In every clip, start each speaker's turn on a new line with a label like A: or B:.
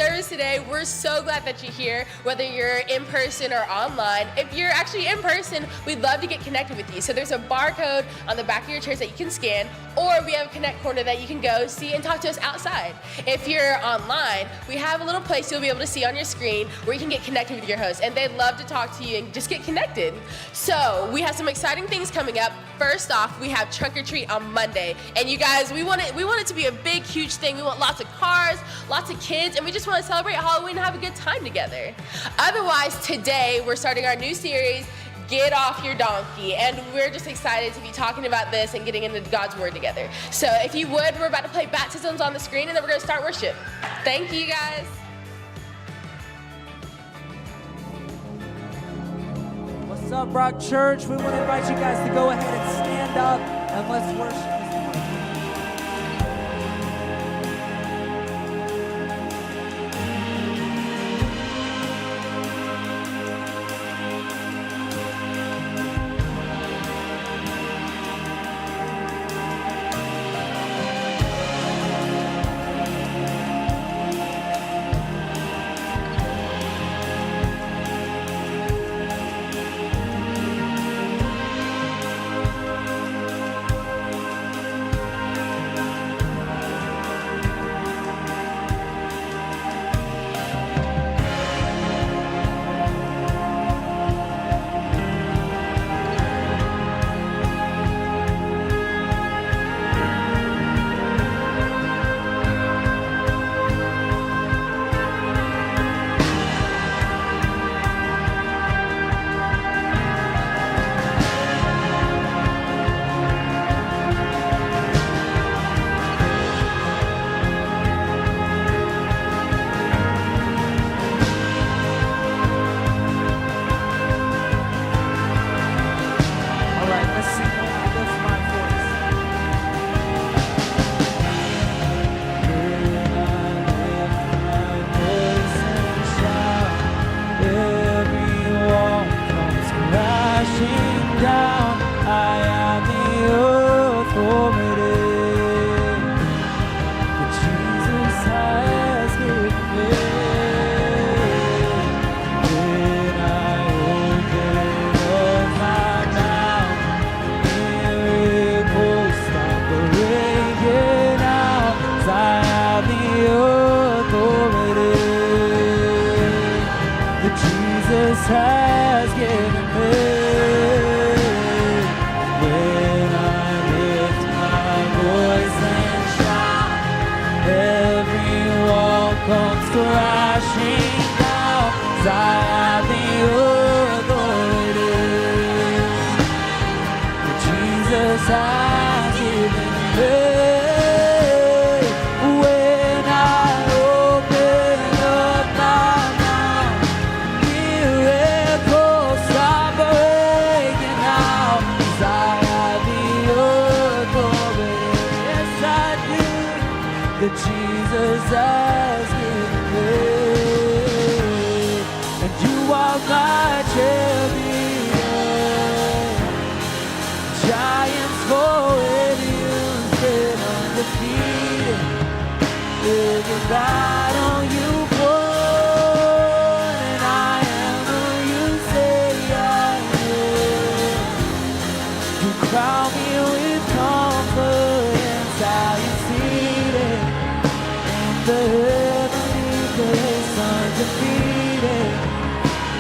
A: service today. We're so glad that you're here, whether you're in person or online. If you're actually in person, we'd love to get connected with you. So there's a barcode on the back of your chairs that you can scan, or we have a Connect Corner that you can go see and talk to us outside. If you're online, we have a little place you'll be able to see on your screen where you can get connected with your host, and they'd love to talk to you and just get connected. So we have some exciting things coming up. First off, we have Trunk or Treat on Monday, and you guys, we want it to be a big, huge thing. We want lots of cars, lots of kids, and we just want to celebrate Halloween and have a good time together. Otherwise, today we're starting our new series, Get Off Your Donkey, and we're just excited to be talking about this and getting into God's Word together. So if you would, we're about to play baptisms on the screen, and then we're going to start worship. Thank you, guys.
B: What's up, Rock Church? We want to invite you guys to go ahead and stand up and let's worship.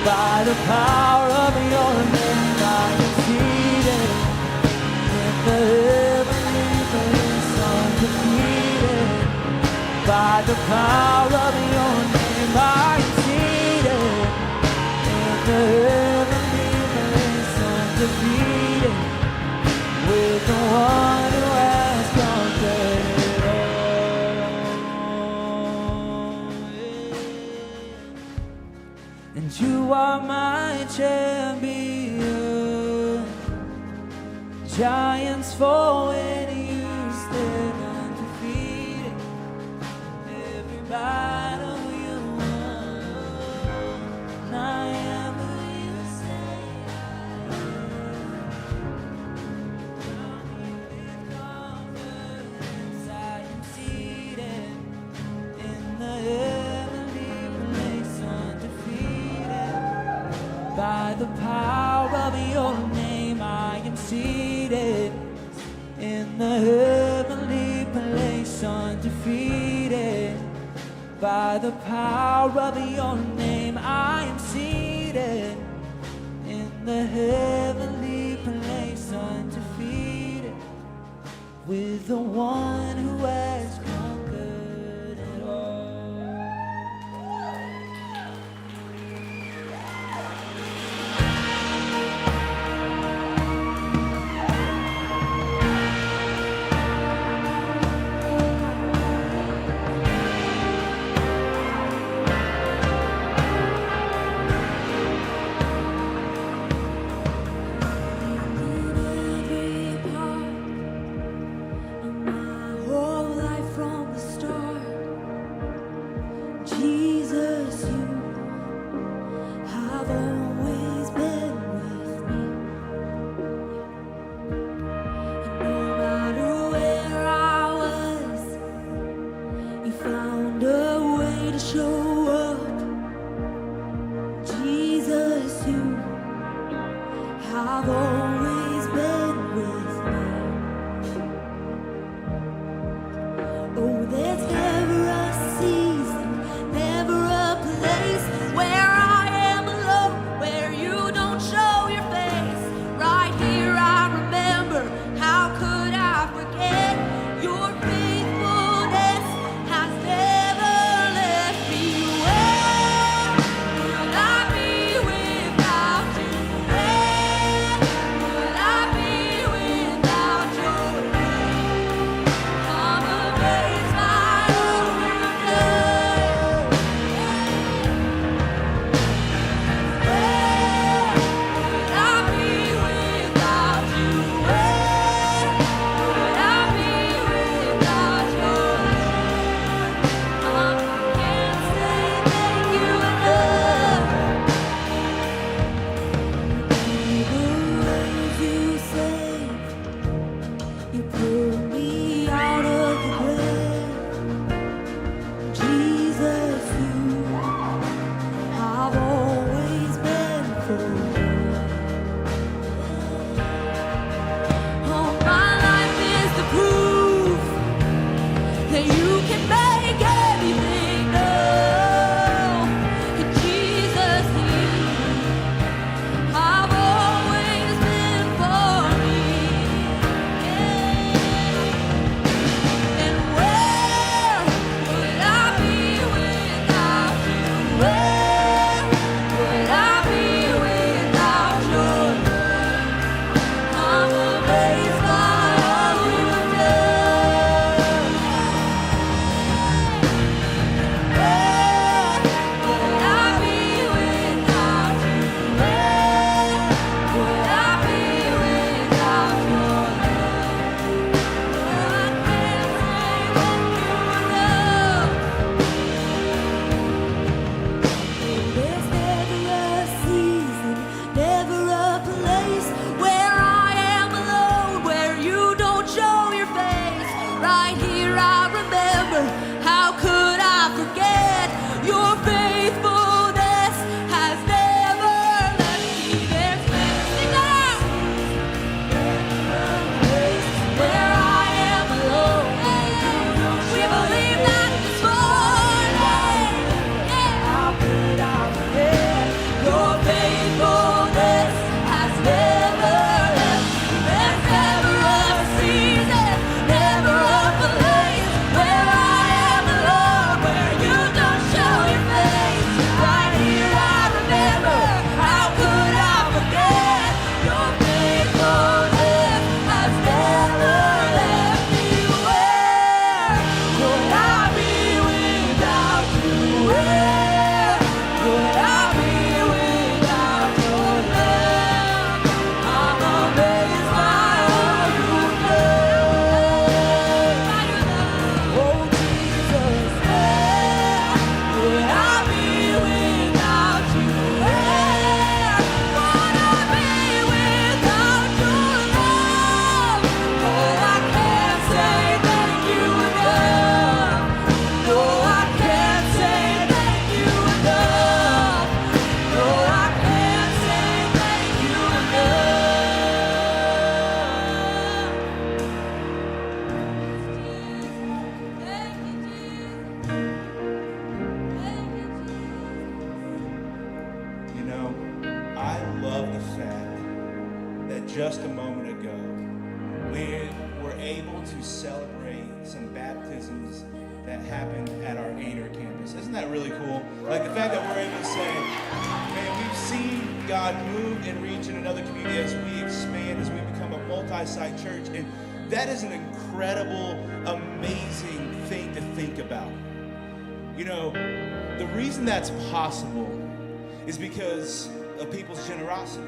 C: By the power of your name, I am seated in the heavenly place, undefeated. By the power of your name, I am seated in the heavenly place, undefeated. With the one who has conquered it all. And you are my champion. Giants fall and you stand undefeated. Every battle you won, I am who you say I am. With confidence I am seated in the heavenly the power of your name, I am seated in the heavenly place, undefeated. By the power of your name, I am seated in the heavenly place, undefeated, with the one who has conquered it all. Every part of my whole life,
D: to celebrate some baptisms that happened at our Aner campus. Isn't that really cool? Like the fact that we're able to say, man, we've seen God move and reach in another community as we expand, as we become a multi-site church. And that is an incredible, amazing thing to think about. You know, the reason that's possible is because of people's generosity.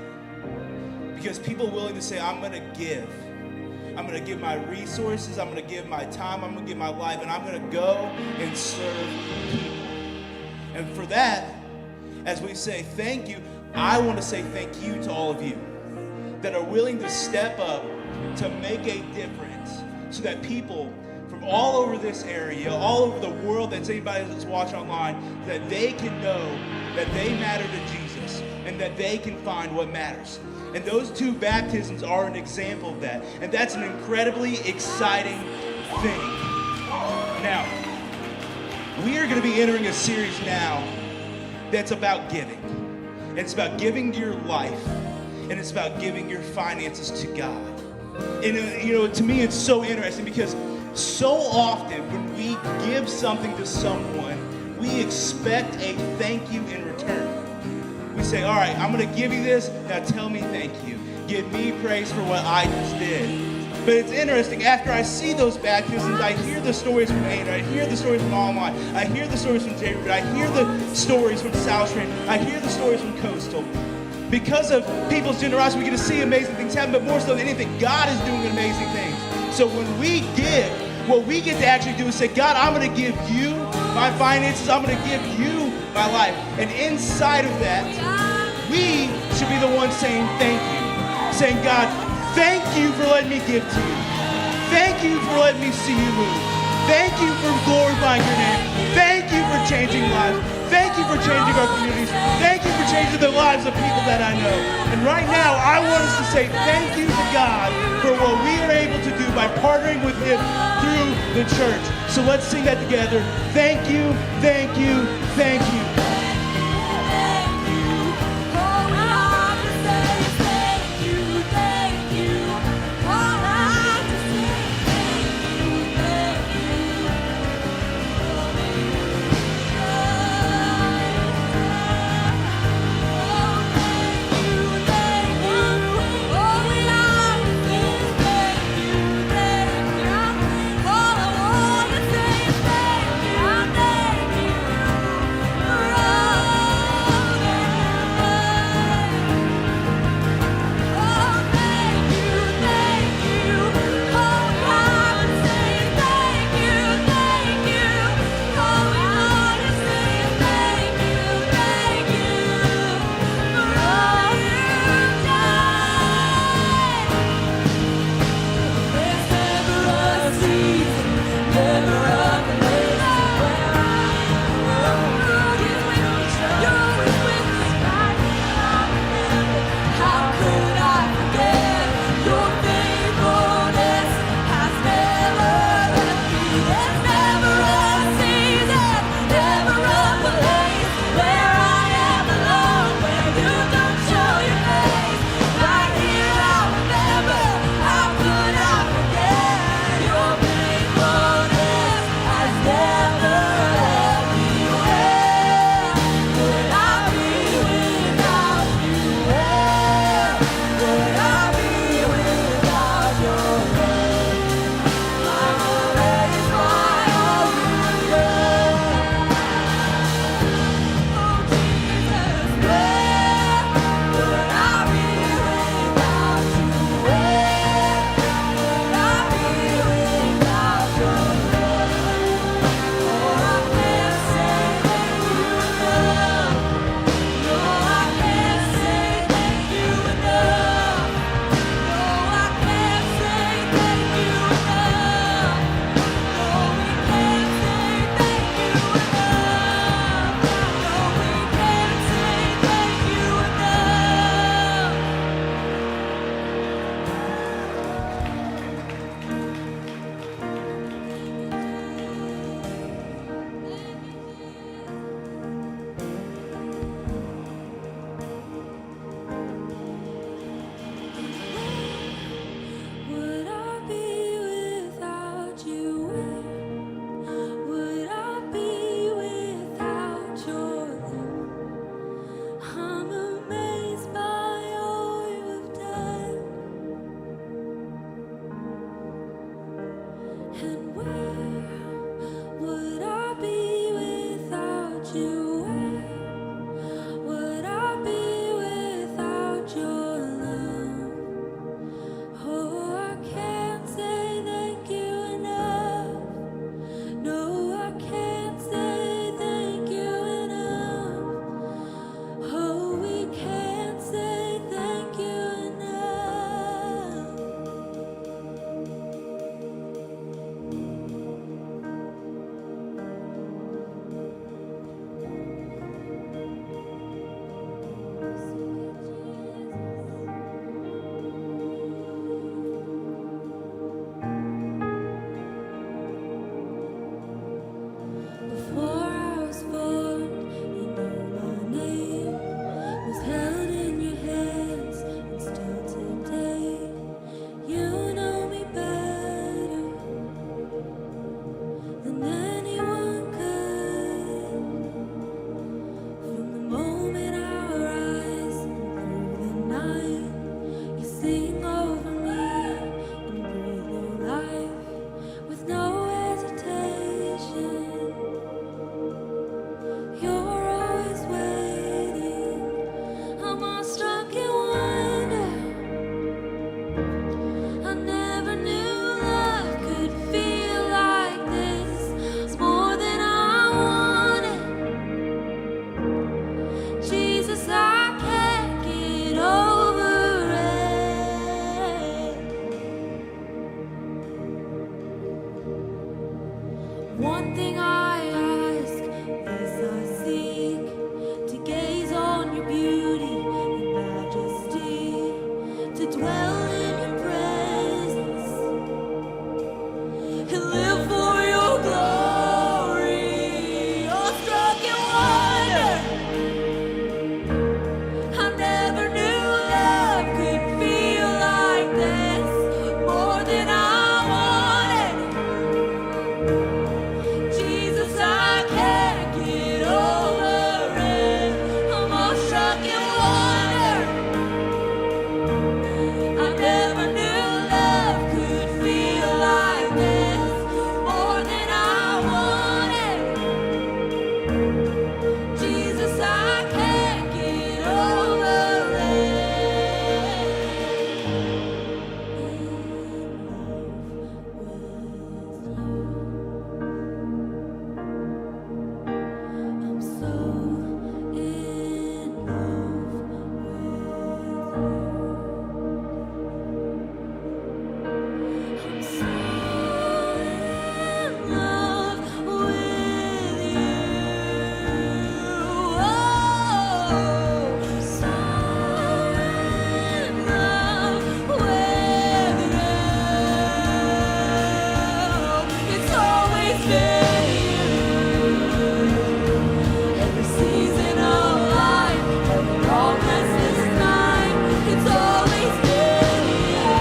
D: Because people are willing to say, I'm going to give. I'm going to give my resources, I'm going to give my time, I'm going to give my life, and I'm going to go and serve people. And for that, as we say thank you, I want to say thank you to all of you that are willing to step up to make a difference so that people from all over this area, all over the world, that's anybody that's watching online, that they can know that they matter to Jesus and that they can find what matters. And those two baptisms are an example of that. And that's an incredibly exciting thing. Now, we are going to be entering a series now that's about giving. And it's about giving your life. And it's about giving your finances to God. And, to me, it's so interesting because so often when we give something to someone, we expect a thank you in return. We say, all right, I'm going to give you this. Now tell me thank you. Give me praise for what I just did. But it's interesting. After I see those baptisms, I hear the stories from Aner. I hear the stories from Online. I hear the stories from J-Root. I hear the stories from South Stream. I hear the stories from Coastal. Because of people's generosity, we get to see amazing things happen. But more so than anything, God is doing amazing things. So when we give, what we get to actually do is say, God, I'm going to give you my finances. I'm going to give you my life. And inside of that, we should be the ones saying thank you. Saying, God, thank you for letting me give to you. Thank you for letting me see you move. Thank you for glorifying your name. Thank you for changing lives. Thank you for changing our communities. Thank you for changing the lives of people that I know. And right now, I want us to say thank you to God for what we are able to do by partnering with Him through the church. So let's sing that together. Thank you, thank you, thank you.
E: Oh,
C: One thing I ask, this I seek, to gaze on your beauty and majesty, to dwell in your presence and live for your glory. Awestruck in wonder, I never knew love could feel like this, more than I wanted. Jesus, I can't get over it. I'm awestruck in wonder. I never knew love could feel like this, more than I wanted. Jesus, I can't get over I'm so in love I'm so in love with you. Oh, so in love with you. It's always been you. Every season of life, every long restless night, it's always been you.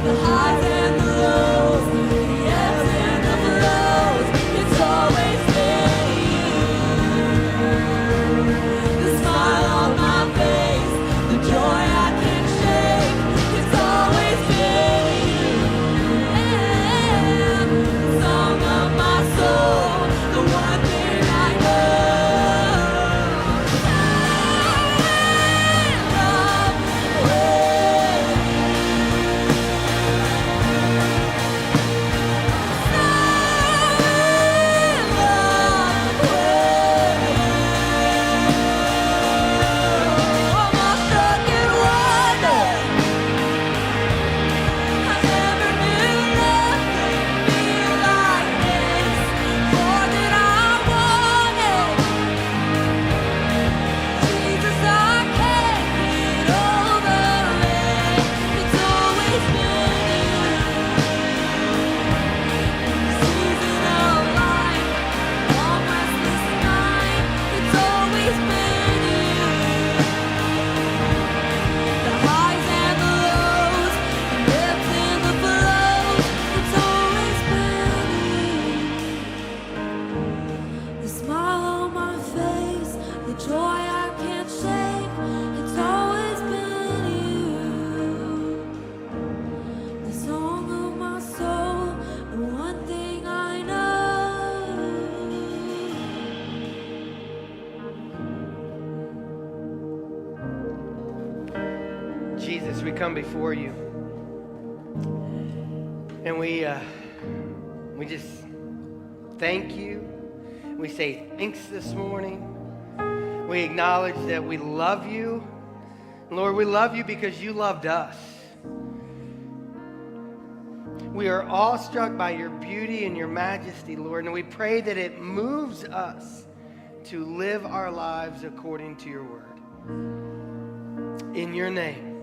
C: The highs and the lows, the ebbs and the flows, it's always been you. The smile on my face, the joy I can't shake, it's always been you. Yeah, the song of my soul, the one thing I know. The smile on my face, the joy I can't shake, it's always been you. The song of my soul, the one thing I know.
E: Jesus, we come before you, and we just thank you. We say thanks this morning. We acknowledge that we love you. Lord, we love you because you loved us. We are awestruck by your beauty and your majesty, Lord, and we pray that it moves us to live our lives according to your word. In your name,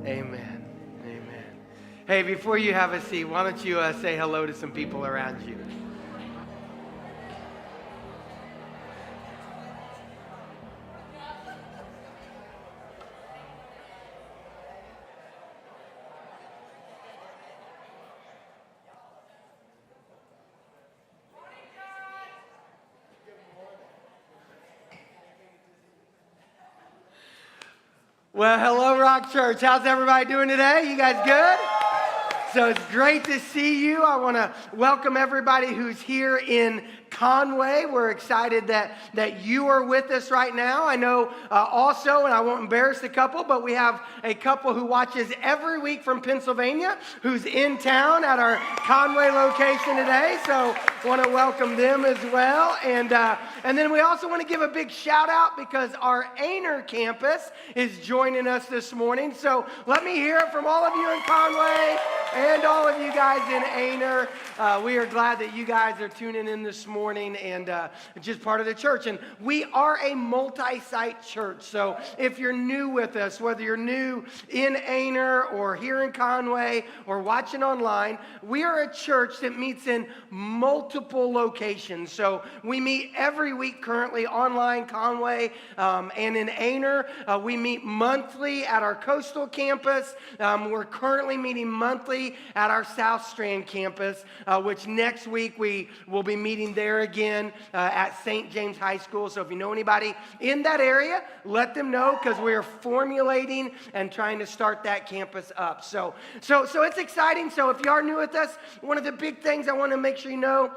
E: amen. Amen. Hey, before you have a seat, why don't you say hello to some people around you? Well, hello, Rock Church. How's everybody doing today? You guys good? So it's great to see you. I want to welcome everybody who's here in Conway. We're excited that you are with us right now. I know also, and I won't embarrass the couple, but we have a couple who watches every week from Pennsylvania who's in town at our Conway location today. So I want to welcome them as well. And then we also want to give a big shout out because our Aner campus is joining us this morning. So let me hear it from all of you in Conway. and all of you guys in Aner. We are glad that you guys are tuning in this morning and just part of the church. And we are a multi-site church. So if you're new with us, whether you're new in Aner or here in Conway or watching online, we are a church that meets in multiple locations. So we meet every week currently online, Conway, and in Aner. We meet monthly at our coastal campus. We're currently meeting monthly at our South Strand campus, which next week we will be meeting there again at St. James High School. So if you know anybody in that area, let them know, because we are formulating and trying to start that campus up. So it's exciting. So if you are new with us, one of the big things I want to make sure you know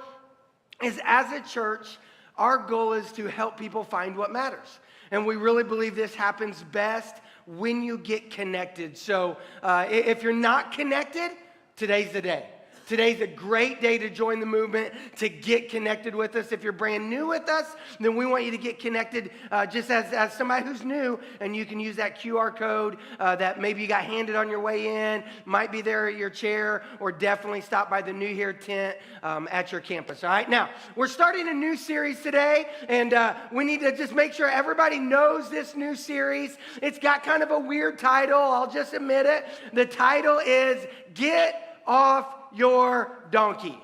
E: is, as a church, our goal is to help people find what matters. And we really believe this happens best when you get connected. So if you're not connected, today's the day. Today's a great day to join the movement, to get connected with us. If you're brand new with us, then we want you to get connected just as somebody who's new, and you can use that QR code that maybe you got handed on your way in, might be there at your chair, or definitely stop by the New Here tent at your campus. All right, now, we're starting a new series today, and we need to just make sure everybody knows this new series. It's got kind of a weird title, I'll just admit it. The title is Get Off Your Donkey,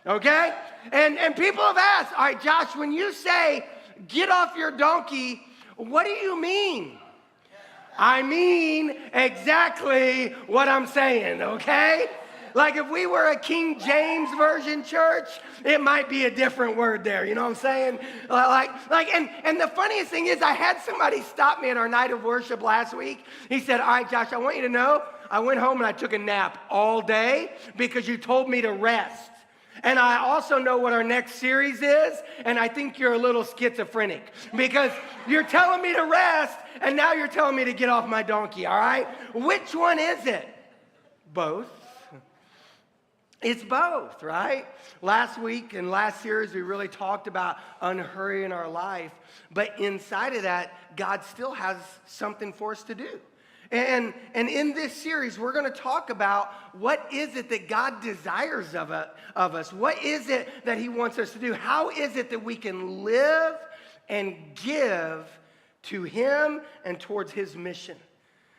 E: okay? And people have asked, all right, Josh, when you say get off your donkey, what do you mean? I mean exactly what I'm saying, okay? Like if we were a King James Version church, it might be a different word there, you know what I'm saying? And the funniest thing is, I had somebody stop me at our night of worship last week. He said, all right, Josh, I want you to know, I went home and I took a nap all day because you told me to rest. And I also know what our next series is, and I think you're a little schizophrenic because you're telling me to rest, and now you're telling me to get off my donkey, all right? Which one is it? Both. It's both, right? Last week and last series, we really talked about unhurrying our life, but inside of that, God still has something for us to do. And in this series, we're going to talk about what is it that God desires of us? What is it that he wants us to do? How is it that we can live and give to him and towards his mission?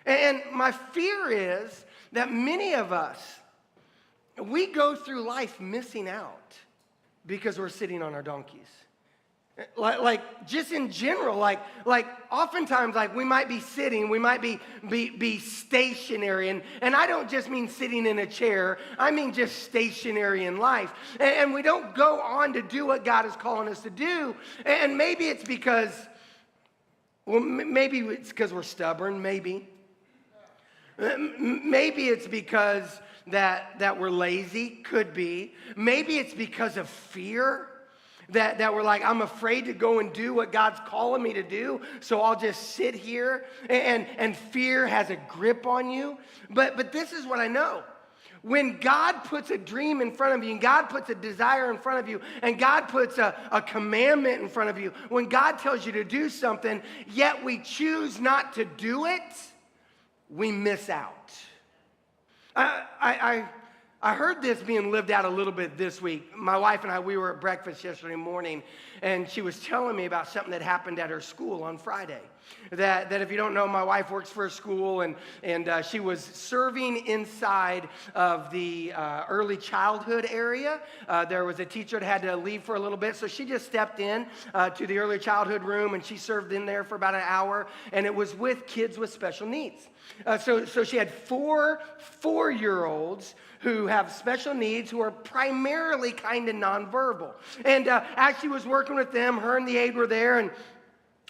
E: And my fear is that many of us, we go through life missing out because we're sitting on our donkeys. Like just in general, like oftentimes, like we might be sitting, we might be stationary, and I don't just mean sitting in a chair, I mean just stationary in life, and we don't go on to do what God is calling us to do, and maybe it's because, maybe it's because we're stubborn, maybe it's because that we're lazy, could be, maybe it's because of fear. That we're like, I'm afraid to go and do what God's calling me to do, so I'll just sit here, and fear has a grip on you. But this is what I know. When God puts a dream in front of you, and God puts a desire in front of you, and God puts a commandment in front of you, when God tells you to do something, yet we choose not to do it, we miss out. I heard this being lived out a little bit this week. My wife and I, we were at breakfast yesterday morning, and she was telling me about something that happened at her school on Friday. That if you don't know, my wife works for a school, and she was serving inside of the early childhood area. There was a teacher that had to leave for a little bit, so she just stepped in to the early childhood room, and she served in there for about an hour, and it was with kids with special needs. So she had four-year-olds who have special needs, who are primarily kind of nonverbal. And as she was working with them, her and the aide were there, and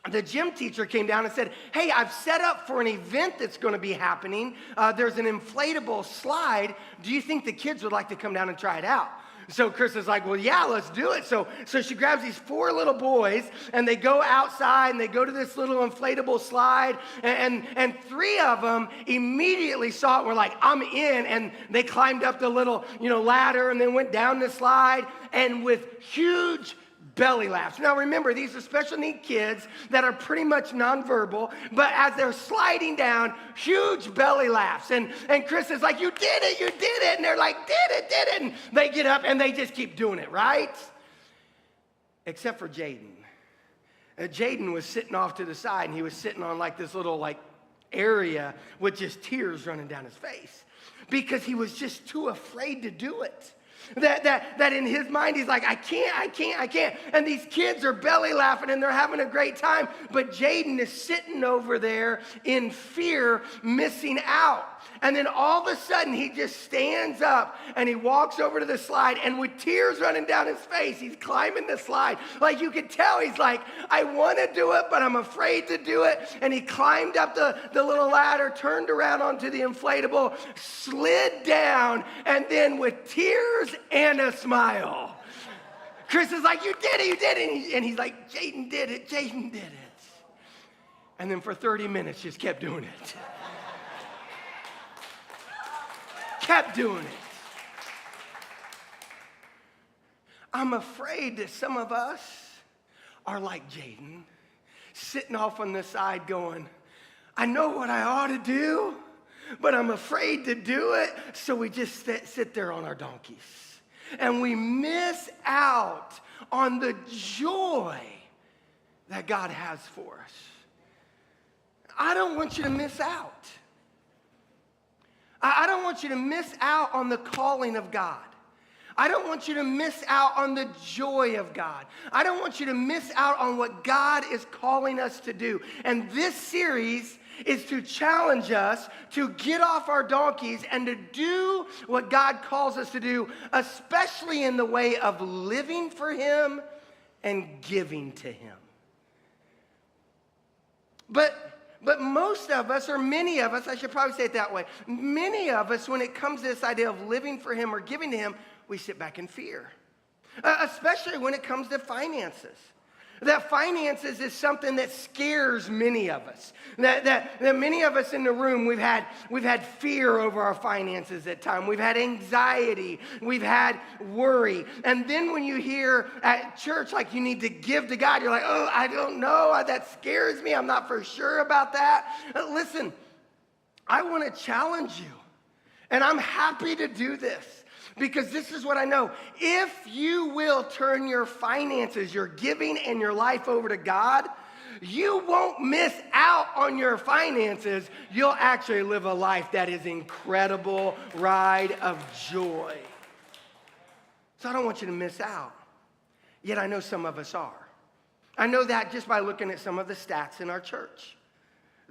E: the gym teacher came down and said, hey, I've set up for an event that's going to be happening. There's an inflatable slide. Do you think the kids would like to come down and try it out? So Chris is like, well, yeah, let's do it. So she grabs these four little boys, and they go outside, and they go to this little inflatable slide, and three of them immediately saw it and were like, I'm in, and they climbed up the little ladder, and then went down the slide, and with huge belly laughs. Now remember, these are special need kids that are pretty much nonverbal, but as they're sliding down, huge belly laughs. And Chris is like, you did it. And they're like, did it. And they get up and they just keep doing it, right? Except for Jaden. Jaden was sitting off to the side, and he was sitting on like this little like area with just tears running down his face because he was just too afraid to do it. That in his mind, he's like, I can't. And these kids are belly laughing and they're having a great time. But Jaden is sitting over there in fear, missing out. And then all of a sudden, he just stands up and he walks over to the slide. And with tears running down his face, he's climbing the slide. Like you could tell, he's like, I want to do it, but I'm afraid to do it. And he climbed up the little ladder, turned around onto the inflatable, slid down, and then with tears and a smile, Chris is like, you did it. And he's like, Jaden did it. And then for 30 minutes, just kept doing it. Kept doing it. I'm afraid that some of us are like Jaden, sitting off on the side going, I know what I ought to do, but I'm afraid to do it. So we just sit there on our donkeys. And we miss out on the joy that God has for us. I don't want you to miss out. I don't want you to miss out on the calling of God. I don't want you to miss out on the joy of God. I don't want you to miss out on what God is calling us to do. And this series is to challenge us to get off our donkeys and to do what God calls us to do, especially in the way of living for Him and giving to Him. But most of us, or many of us, I should probably say it that way, many of us, when it comes to this idea of living for Him or giving to Him, we sit back in fear, especially when it comes to finances. That finances is something that scares many of us. That many of us in the room, we've had fear over our finances at times. We've had anxiety. We've had worry. And then when you hear at church, like you need to give to God, you're like, oh, I don't know. That scares me. I'm not for sure about that. Listen, I want to challenge you. And I'm happy to do this. Because this is what I know. If you will turn your finances, your giving, and your life over to God, you won't miss out on your finances. You'll actually live a life that is incredible ride of joy. So I don't want you to miss out. Yet I know some of us are. I know that just by looking at some of the stats in our church.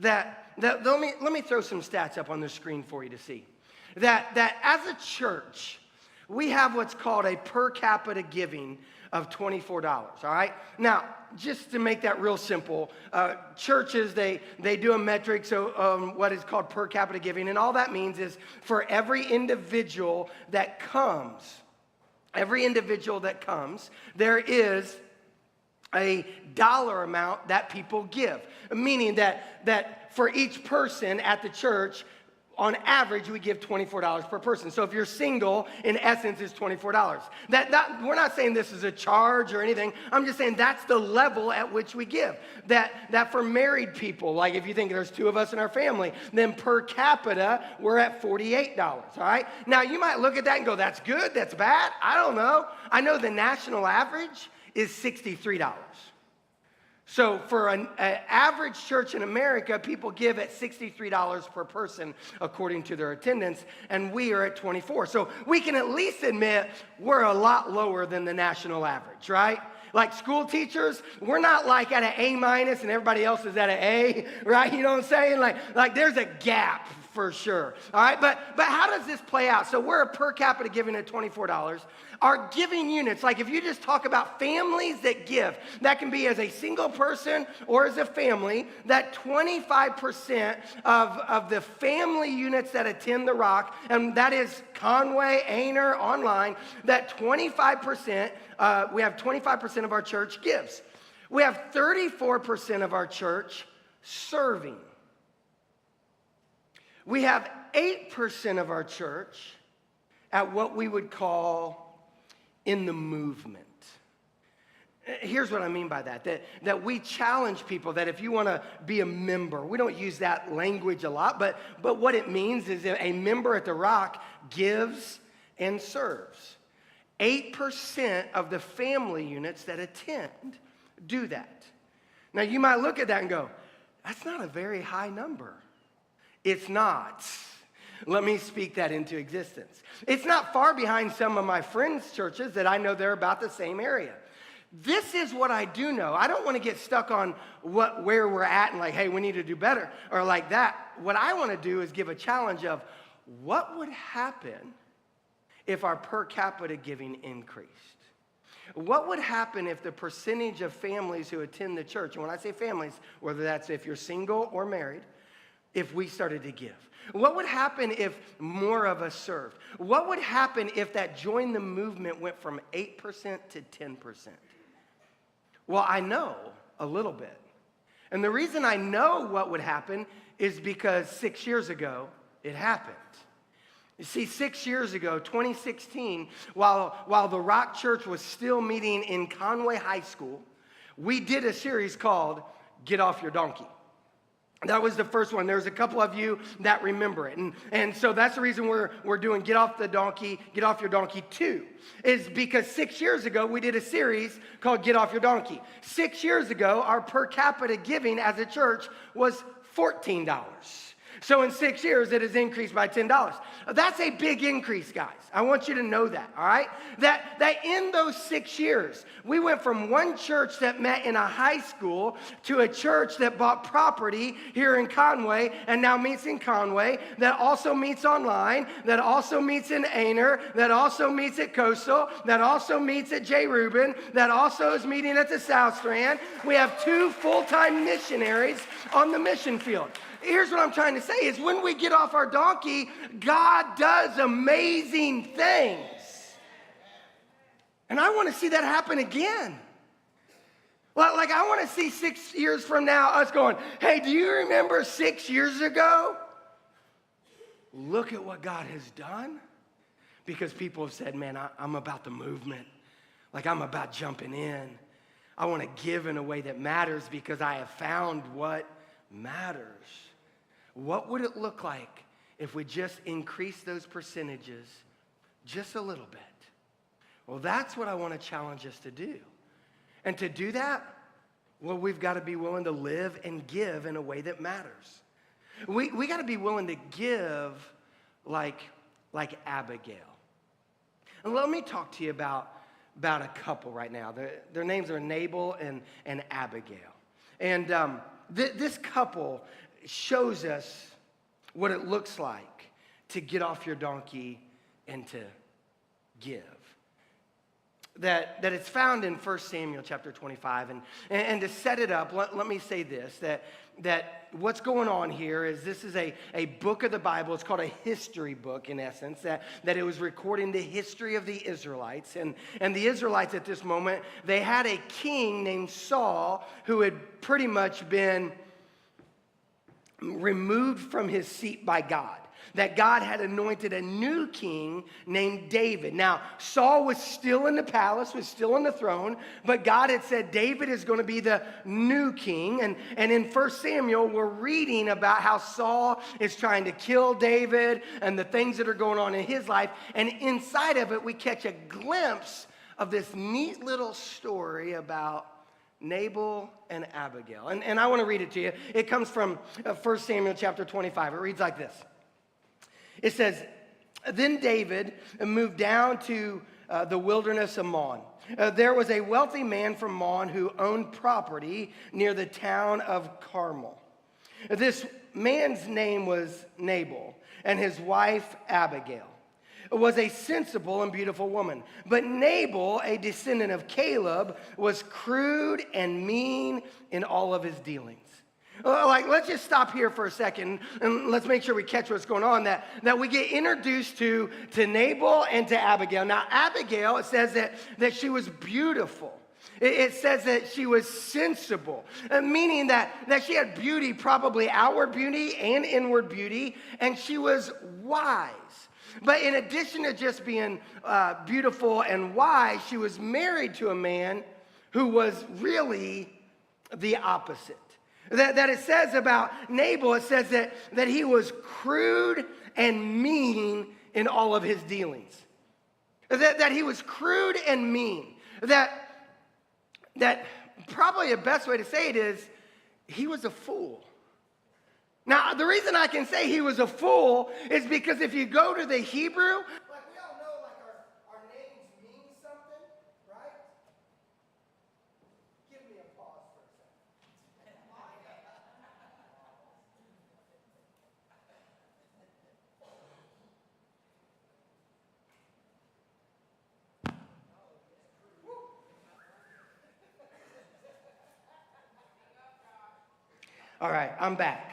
E: Let me throw some stats up on the screen for you to see. That as a church, we have what's called a per capita giving of $24, all right? Now, just to make that real simple, churches, they do a metric, so what is called per capita giving, and all that means is for every individual that comes, there is a dollar amount that people give, meaning that for each person at the church, on average, we give $24 per person. So if you're single, in essence, it's $24. We're not saying this is a charge or anything. I'm just saying that's the level at which we give. That for married people, like if you think there's two of us in our family, then per capita, we're at $48, all right? Now, you might look at that and go, that's good, that's bad. I don't know. I know the national average is $63. So for an average church in America, people give at $63 per person according to their attendance, and we are at $24. So we can at least admit we're a lot lower than the national average, right? Like school teachers, we're not like at an A- and everybody else is at an A, right? You know what I'm saying? Like there's a gap for sure, all right? But how does this play out? So we're a per capita giving at $24. Our giving units, like if you just talk about families that give, that can be as a single person or as a family, that 25% of the family units that attend the Rock, and that is Conway, Aner, online, that 25%, we have 25% of our church gives. We have 34% of our church serving. We have 8% of our church at what we would call in the movement. Here's what I mean by that we challenge people that if you want to be a member, we don't use that language a lot, but what it means is that a member at the Rock gives and serves. 8% of the family units that attend do that. Now, you might look at that and go, that's not a very high number. It's not. Let me speak that into existence. It's not far behind some of my friends' churches that I know they're about the same area. This is what I do know. I don't want to get stuck on where we're at and like, hey, we need to do better or like that. What I want to do is give a challenge of what would happen if our per capita giving increased? What would happen if the percentage of families who attend the church, and when I say families, whether that's if you're single or married, if we started to give? What would happen if more of us served? What would happen if that join the movement went from 8% to 10%? Well, I know a little bit. And the reason I know what would happen is because 6 years ago, it happened. You see, 6 years ago, 2016, while the Rock Church was still meeting in Conway High School, we did a series called Get Off Your Donkey. That was the first one. There's a couple of you that remember it. And so that's the reason we're doing Get Off Your Donkey 2, is because 6 years ago, we did a series called Get Off Your Donkey. 6 years ago, our per capita giving as a church was $14. So in 6 years, it has increased by $10. That's a big increase, guys. I want you to know that, all right? That in those 6 years, we went from one church that met in a high school to a church that bought property here in Conway and now meets in Conway, that also meets online, that also meets in Aner, that also meets at Coastal, that also meets at J. Rubin, that also is meeting at the South Strand. We have 2 full-time missionaries on the mission field. Here's what I'm trying to say is when we get off our donkey, God does amazing things. And I want to see that happen again. Like I want to see 6 years from now us going, hey, do you remember 6 years ago? Look at what God has done. Because people have said, man, I'm about the movement. Like I'm about jumping in. I want to give in a way that matters because I have found what matters. What would it look like if we just increased those percentages just a little bit? Well, that's what I want to challenge us to do. And to do that, well, we've got to be willing to live and give in a way that matters. We got to be willing to give like Abigail. And let me talk to you about a couple right now. Their names are Nabal and Abigail. And this couple shows us what it looks like to get off your donkey and to give. That it's found in 1 Samuel chapter 25. And to set it up, let me say this, that what's going on here is this is a book of the Bible. It's called a history book, in essence, that it was recording the history of the Israelites. And the Israelites at this moment, they had a king named Saul who had pretty much been removed from his seat by God, that God had anointed a new king named David. Now, Saul was still in the palace, was still on the throne, but God had said David is going to be the new king. And in 1 Samuel, we're reading about how Saul is trying to kill David and the things that are going on in his life. And inside of it, we catch a glimpse of this neat little story about Nabal and Abigail. And I want to read it to you. It comes from 1 Samuel chapter 25. It reads like this. It says, then David moved down to the wilderness of Maon. There was a wealthy man from Maon who owned property near the town of Carmel. This man's name was Nabal, and his wife Abigail was a sensible and beautiful woman. But Nabal, a descendant of Caleb, was crude and mean in all of his dealings. Let's just stop here for a second and let's make sure we catch what's going on, that we get introduced to Nabal and to Abigail. Now, Abigail, it says that she was beautiful. It says that she was sensible, meaning that she had beauty, probably outward beauty and inward beauty, and she was wise. But in addition to just being beautiful and wise, she was married to a man who was really the opposite. That it says about Nabal, it says that he was crude and mean in all of his dealings. That he was crude and mean. That probably the best way to say it is he was a fool. Now, the reason I can say he was a fool is because if you go to the Hebrew, like we all know, like our names mean something, right? Give me a pause for a second. All right, I'm back.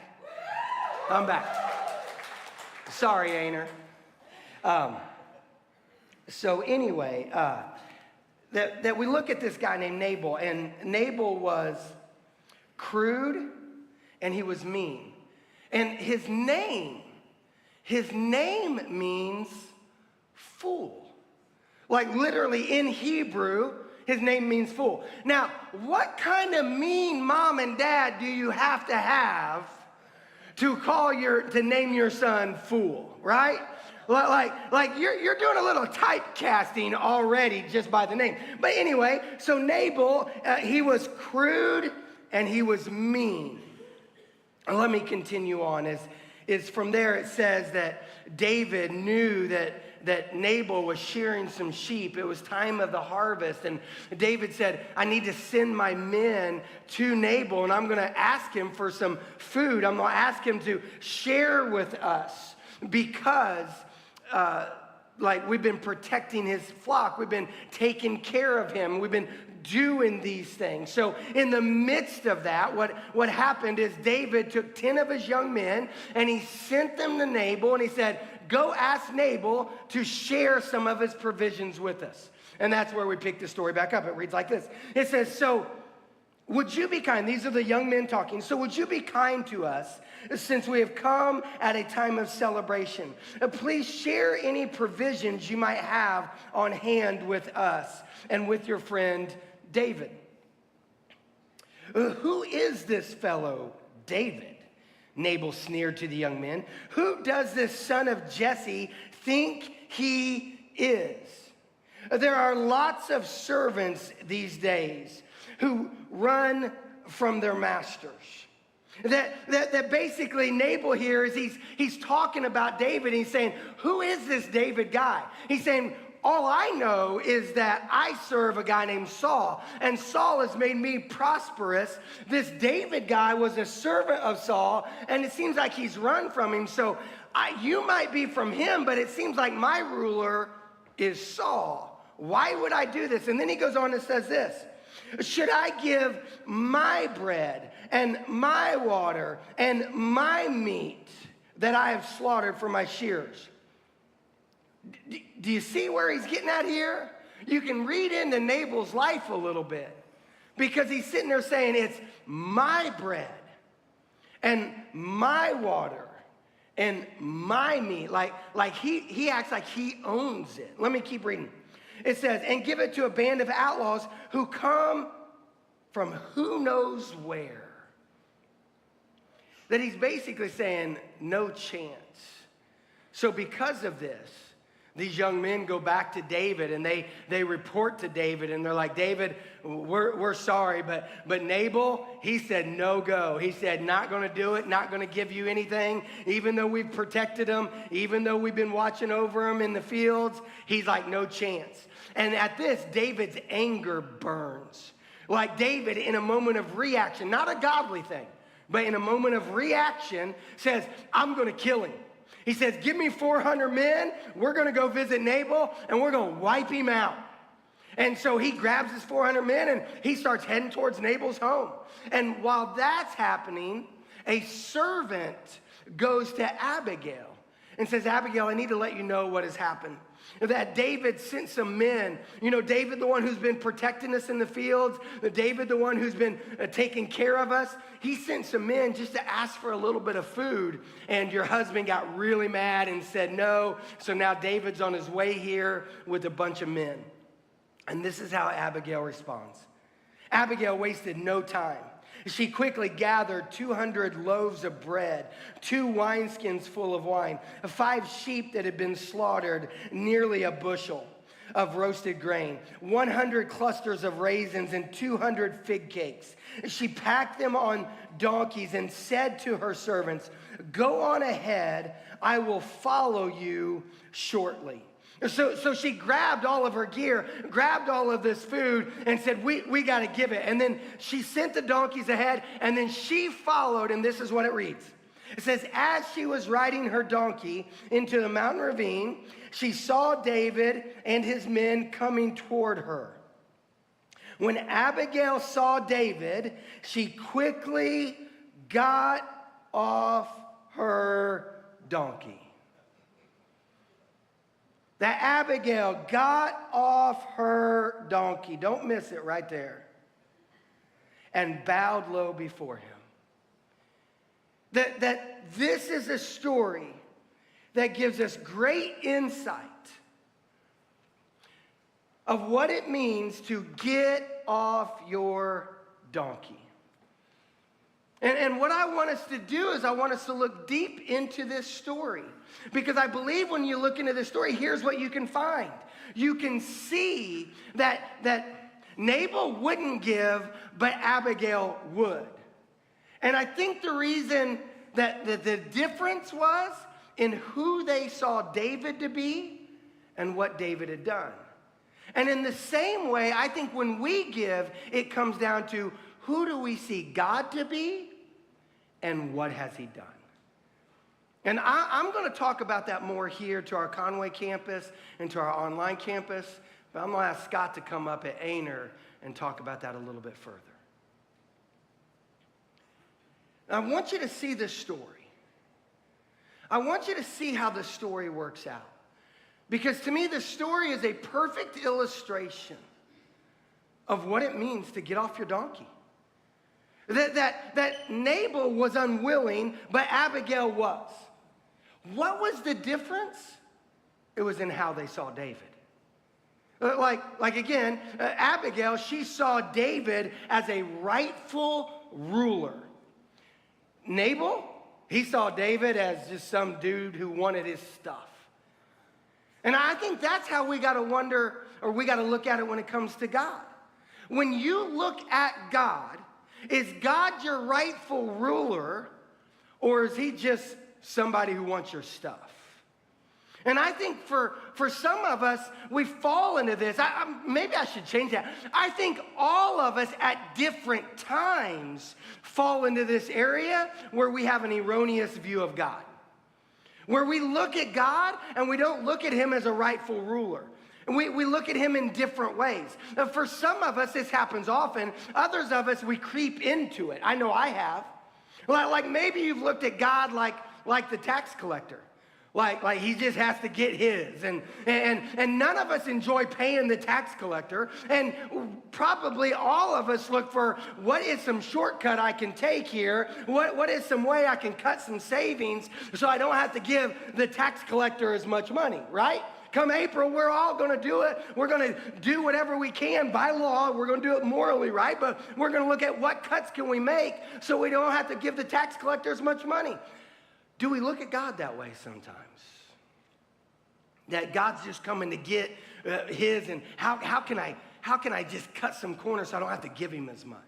E: Sorry, Ainer. So anyway, that we look at this guy named Nabal, and Nabal was crude and he was mean. And his name means fool. Like literally in Hebrew, his name means fool. Now, what kind of mean mom and dad do you have to name your son fool, right? Like you're doing a little typecasting already just by the name. But anyway, so Nabal, he was crude and he was mean. And let me continue on. Is from there it says that David knew that Nabal was shearing some sheep. It was time of the harvest. And David said, I need to send my men to Nabal, and I'm going to ask him for some food. I'm going to ask him to share with us because like we've been protecting his flock. We've been taking care of him. We've been doing these things. So in the midst of that, what happened is David took 10 of his young men and he sent them to Nabal and he said, go ask Nabal to share some of his provisions with us. And that's where we pick the story back up. It reads like this. It says, so would you be kind? These are the young men talking. So would you be kind to us since we have come at a time of celebration? Please share any provisions you might have on hand with us and with your friend David. Who is this fellow David? Nabal sneered to the young men. Who does this son of Jesse think he is? There are lots of servants these days who run from their masters. That basically Nabal here is he's talking about David. And he's saying, who is this David guy? He's saying, all I know is that I serve a guy named Saul, and Saul has made me prosperous. This David guy was a servant of Saul, and it seems like he's run from him. So you might be from him, but it seems like my ruler is Saul. Why would I do this? And then he goes on and says this. Should I give my bread and my water and my meat that I have slaughtered for my shears? Do you see where he's getting at here? You can read into Nabal's life a little bit because he's sitting there saying it's my bread and my water and my meat. Like he acts like he owns it. Let me keep reading. It says, and give it to a band of outlaws who come from who knows where. That he's basically saying, no chance. So because of this, these young men go back to David and they report to David and they're like, David, we're sorry, but Nabal, he said no go. He said not going to do it, not going to give you anything, even though we've protected him, even though we've been watching over him in the fields. He's like, no chance. And at this, David's anger burns. Like David, in a moment of reaction, not a godly thing, but in a moment of reaction, says, I'm going to kill him. He says, give me 400 men. We're going to go visit Nabal, and we're going to wipe him out. And so he grabs his 400 men, and he starts heading towards Nabal's home. And while that's happening, a servant goes to Abigail and says, Abigail, I need to let you know what has happened. That David sent some men. You know, David, the one who's been protecting us in the fields. David, the one who's been taking care of us. He sent some men just to ask for a little bit of food. And your husband got really mad and said no. So now David's on his way here with a bunch of men. And this is how Abigail responds. Abigail wasted no time. She quickly gathered 200 loaves of bread, 2 wineskins full of wine, 5 sheep that had been slaughtered, nearly a bushel of roasted grain, 100 clusters of raisins, and 200 fig cakes. She packed them on donkeys and said to her servants, "Go on ahead, I will follow you shortly." So she grabbed all of her gear, grabbed all of this food, and said, we got to give it. And then she sent the donkeys ahead, and then she followed, and this is what it reads. It says, as she was riding her donkey into the mountain ravine, she saw David and his men coming toward her. When Abigail saw David, she quickly got off her donkey. That Abigail got off her donkey, don't miss it right there, and bowed low before him. That this is a story that gives us great insight of what it means to get off your donkey. And what I want us to do is I want us to look deep into this story. Because I believe when you look into this story, here's what you can find. You can see that Nabal wouldn't give, but Abigail would. And I think the reason that the difference was in who they saw David to be and what David had done. And in the same way, I think when we give, it comes down to who do we see God to be and what has he done? And I'm going to talk about that more here to our Conway campus and to our online campus. But I'm going to ask Scott to come up at Aner and talk about that a little bit further. I want you to see this story. I want you to see how the story works out. Because to me, the story is a perfect illustration of what it means to get off your donkey. That Nabal was unwilling, but Abigail was. What was the difference? It was in how they saw David. Like again, Abigail, she saw David as a rightful ruler. Nabal, he saw David as just some dude who wanted his stuff. And I think that's how we got to wonder, or we got to look at it when it comes to God. When you look at God, is God your rightful ruler, or is he just somebody who wants your stuff? And I think for some of us, we fall into this. Maybe I should change that. I think all of us at different times fall into this area where we have an erroneous view of God. Where we look at God and we don't look at him as a rightful ruler. And we look at him in different ways. Now, for some of us, this happens often. Others of us, we creep into it. I know I have. Like maybe you've looked at God like the tax collector. Like he just has to get his. And none of us enjoy paying the tax collector. And probably all of us look for what is some shortcut I can take here? What is some way I can cut some savings so I don't have to give the tax collector as much money, right? Come April, we're all going to do it. We're going to do whatever we can by law. We're going to do it morally, right? But we're going to look at what cuts can we make so we don't have to give the tax collector as much money. Do we look at God that way sometimes? That God's just coming to get his, and how can I just cut some corners so I don't have to give him as much?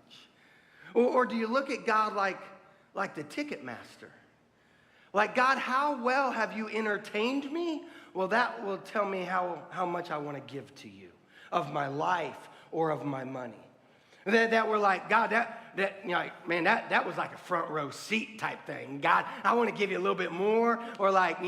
E: Or do you look at God like the ticket master? Like, God, how well have you entertained me? Well, that will tell me how much I want to give to you of my life or of my money. That we're like, God, that was like a front row seat type thing. God, I want to give you a little bit more, or like,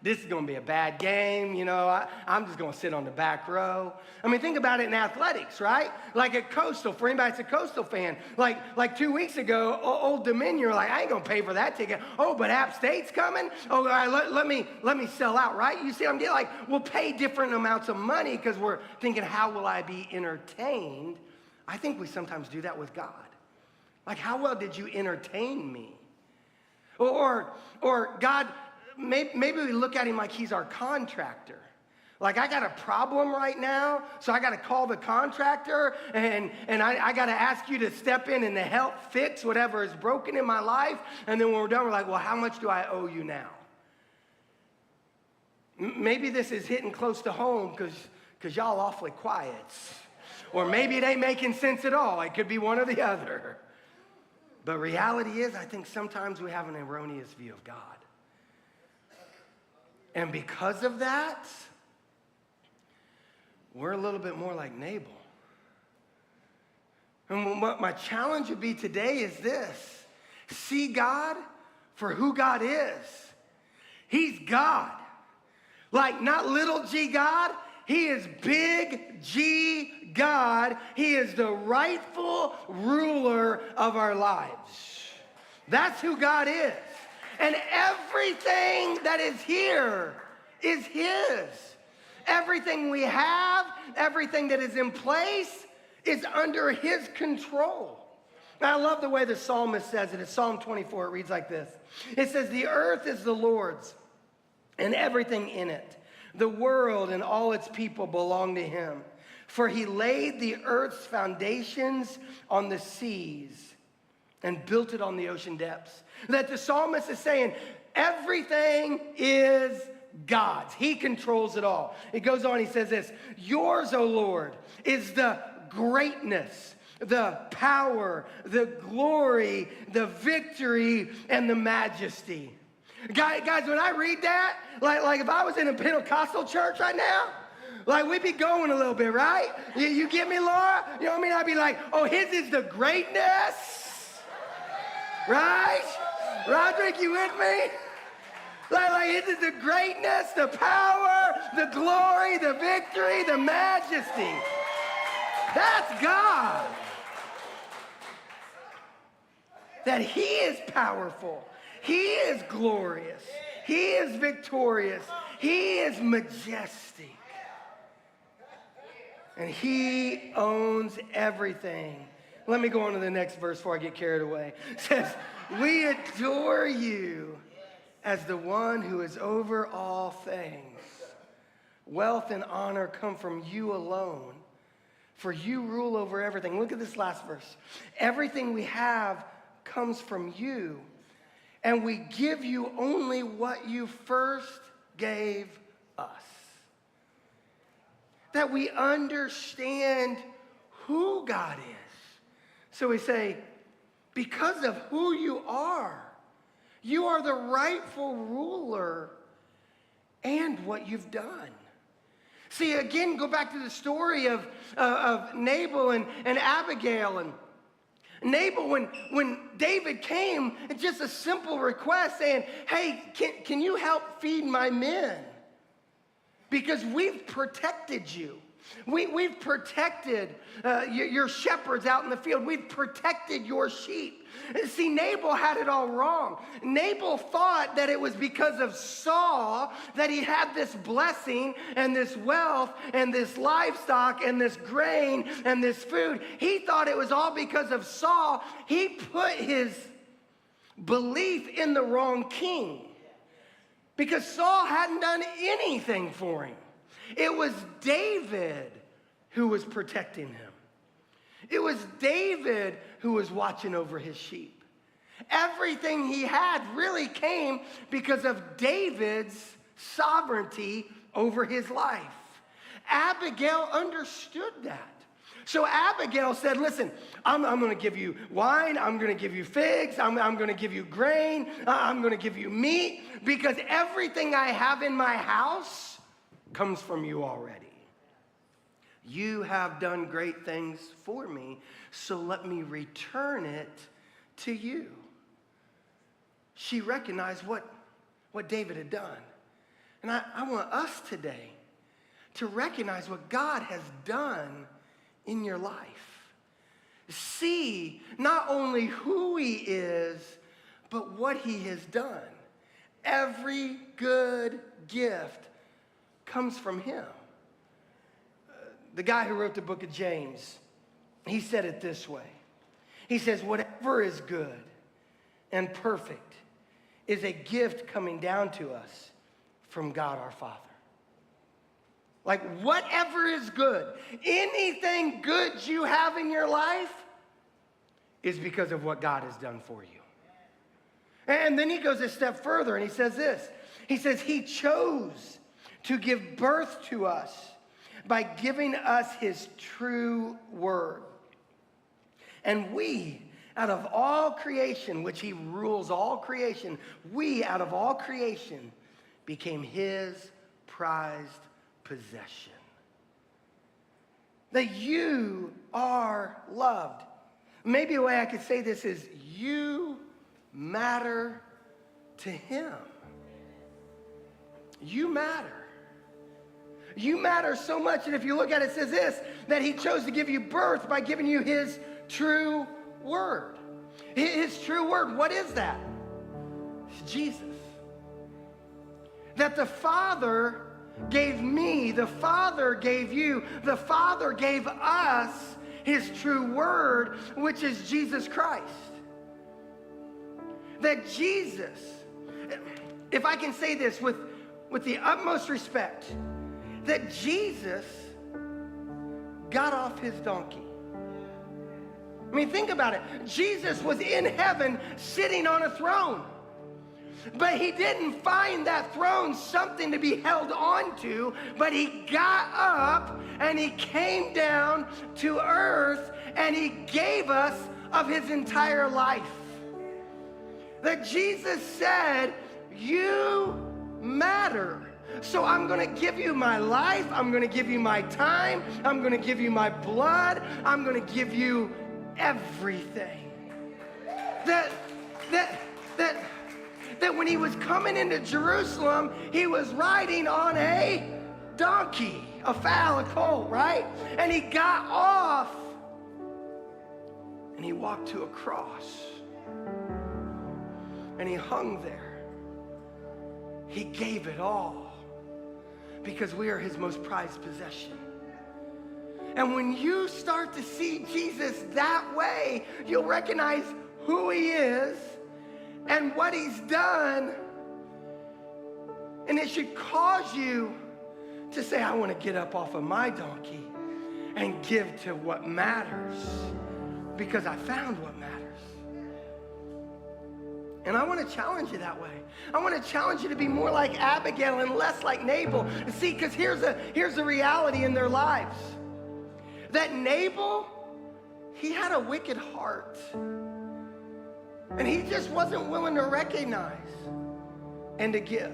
E: this is going to be a bad game, I'm just going to sit on the back row. I mean, think about it in athletics, right? Like at Coastal, for anybody that's a Coastal fan, like 2 weeks ago, Old Dominion, you're like, I ain't going to pay for that ticket. Oh, but App State's coming? Oh, all right, let me sell out, right? You see what I'm getting? Like, we'll pay different amounts of money because we're thinking, how will I be entertained? I think we sometimes do that with God. Like, how well did you entertain me? Or God, maybe we look at him like he's our contractor. Like, I got a problem right now, so I got to call the contractor, and I got to ask you to step in and to help fix whatever is broken in my life. And then when we're done, we're like, well, how much do I owe you now? Maybe this is hitting close to home because y'all awfully quiet. Or maybe it ain't making sense at all. It could be one or the other. But reality is, I think sometimes we have an erroneous view of God. And because of that, we're a little bit more like Nabal. And what my challenge would be today is this: see God for who God is. He's God. Like, not little g God, he is big G God. He is the rightful ruler of our lives. That's who God is. And everything that is here is his. Everything we have, everything that is in place is under his control. Now, I love the way the psalmist says it. It's Psalm 24. It reads like this. It says, the earth is the Lord's and everything in it. The world and all its people belong to him. For he laid the earth's foundations on the seas and built it on the ocean depths. That the psalmist is saying, everything is God's. He controls it all. It goes on, he says this: yours, O Lord, is the greatness, the power, the glory, the victory, and the majesty. Guys, when I read that, like if I was in a Pentecostal church right now, like we'd be going a little bit, right? You get me, Laura? You know what I mean? I'd be like, oh, his is the greatness, right? Roderick, you with me? Like his is the greatness, the power, the glory, the victory, the majesty. That's God. That he is powerful. He is glorious. He is victorious. He is majestic. And he owns everything. Let me go on to the next verse before I get carried away. It says, we adore you as the one who is over all things. Wealth and honor come from you alone, for you rule over everything. Look at this last verse. Everything we have comes from you, and we give you only what you first gave us. That we understand who God is. So we say, because of who you are the rightful ruler and what you've done. See, again, go back to the story of Nabal and Abigail. And Nabal, when David came, it's just a simple request saying, hey, can you help feed my men? Because we've protected you. We've protected your shepherds out in the field. We've protected your sheep. See, Nabal had it all wrong. Nabal thought that it was because of Saul that he had this blessing and this wealth and this livestock and this grain and this food. He thought it was all because of Saul. He put his belief in the wrong king because Saul hadn't done anything for him. It was David who was protecting him. It was David who was watching over his sheep. Everything he had really came because of David's sovereignty over his life. Abigail understood that. So Abigail said, listen, I'm going to give you wine. I'm going to give you figs. I'm going to give you grain. I'm going to give you meat because everything I have in my house comes from you already. You have done great things for me, so let me return it to you. She recognized what David had done. And I want us today to recognize what God has done in your life. See not only who he is, but what he has done. Every good gift comes from him. The guy who wrote the book of James, he said it this way. He says, whatever is good and perfect is a gift coming down to us from God our Father. Like whatever is good, anything good you have in your life is because of what God has done for you. And then he goes a step further and he says this. He says he chose to give birth to us by giving us his true word. And we, out of all creation, which he rules all creation, we out of all creation became his prized possession. That you are loved. Maybe a way I could say this is you matter to him. You matter. You matter so much, and if you look at it, it says this, that he chose to give you birth by giving you his true word. His true word, what is that? It's Jesus. That the Father gave me, the Father gave you, the Father gave us his true word, which is Jesus Christ. That Jesus, if I can say this with the utmost respect, that Jesus got off his donkey. I mean, think about it. Jesus was in heaven sitting on a throne. But he didn't find that throne something to be held on to, but he got up and he came down to earth and he gave us of his entire life. That Jesus said, you matter. So I'm going to give you my life. I'm going to give you my time. I'm going to give you my blood. I'm going to give you everything. That when he was coming into Jerusalem, he was riding on a donkey, a foal, a colt, right? And he got off and he walked to a cross and he hung there. He gave it all because we are his most prized possession. And when you start to see Jesus that way, you'll recognize who he is and what he's done. And it should cause you to say, I want to get up off of my donkey and give to what matters because I found what matters. And I want to challenge you that way. I want to challenge you to be more like Abigail and less like Nabal. See, because here's the reality in their lives. That Nabal, he had a wicked heart. And he just wasn't willing to recognize and to give.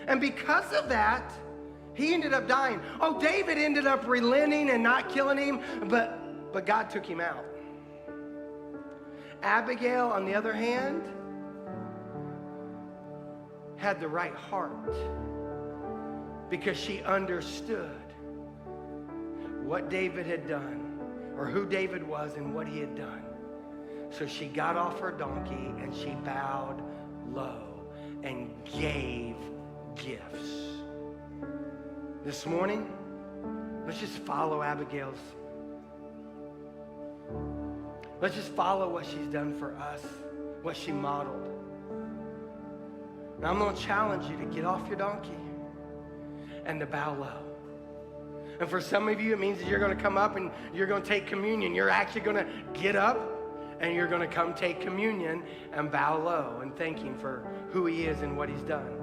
E: And because of that, he ended up dying. Oh, David ended up relenting and not killing him, but God took him out. Abigail, on the other hand, had the right heart because she understood what David had done, or who David was and what he had done. So she got off her donkey and she bowed low and gave gifts. This morning, let's just follow Abigail's. Let's just follow what she's done for us, what she modeled. Now I'm going to challenge you to get off your donkey and to bow low. And for some of you, it means that you're going to come up and you're going to take communion. You're actually going to get up and you're going to come take communion and bow low and thank him for who he is and what he's done.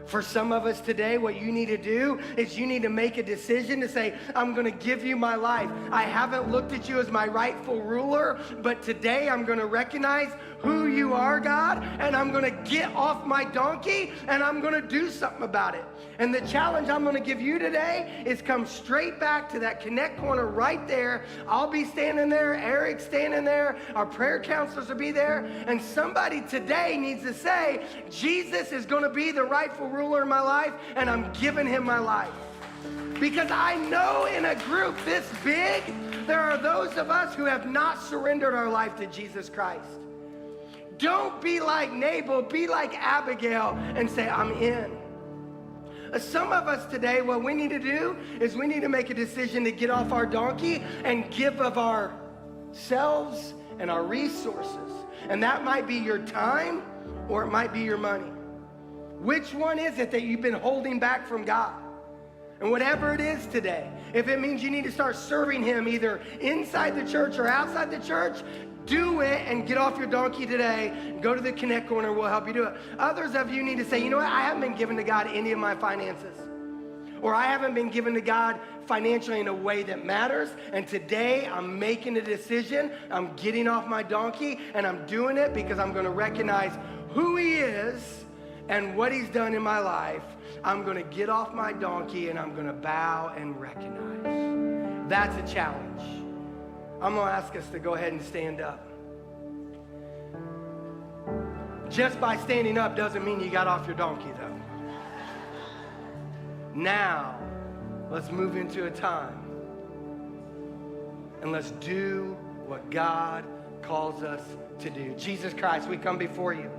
E: For some of us today, what you need to do is you need to make a decision to say, I'm going to give you my life. I haven't looked at you as my rightful ruler, but today I'm going to recognize who you are, God, and I'm going to get off my donkey and I'm going to do something about it. And the challenge I'm going to give you today is come straight back to that connect corner right there. I'll be standing there, Eric's standing there, our prayer counselors will be there, and somebody today needs to say, Jesus is going to be the rightful ruler in my life, and I'm giving him my life. Because I know in a group this big, there are those of us who have not surrendered our life to Jesus Christ. Don't be like Nabal, be like Abigail and say, I'm in. Some of us today, what we need to do is we need to make a decision to get off our donkey and give of ourselves and our resources. And that might be your time or it might be your money. Which one is it that you've been holding back from God? And whatever it is today, if it means you need to start serving him either inside the church or outside the church, do it and get off your donkey today. Go to the Connect Corner. We'll help you do it. Others of you need to say, you know what? I haven't been giving to God any of my finances. Or I haven't been given to God financially in a way that matters. And today I'm making a decision. I'm getting off my donkey and I'm doing it because I'm going to recognize who he is and what he's done in my life. I'm going to get off my donkey and I'm going to bow and recognize. That's a challenge. I'm going to ask us to go ahead and stand up. Just by standing up doesn't mean you got off your donkey, though. Now, let's move into a time and let's do what God calls us to do. Jesus Christ, we come before you,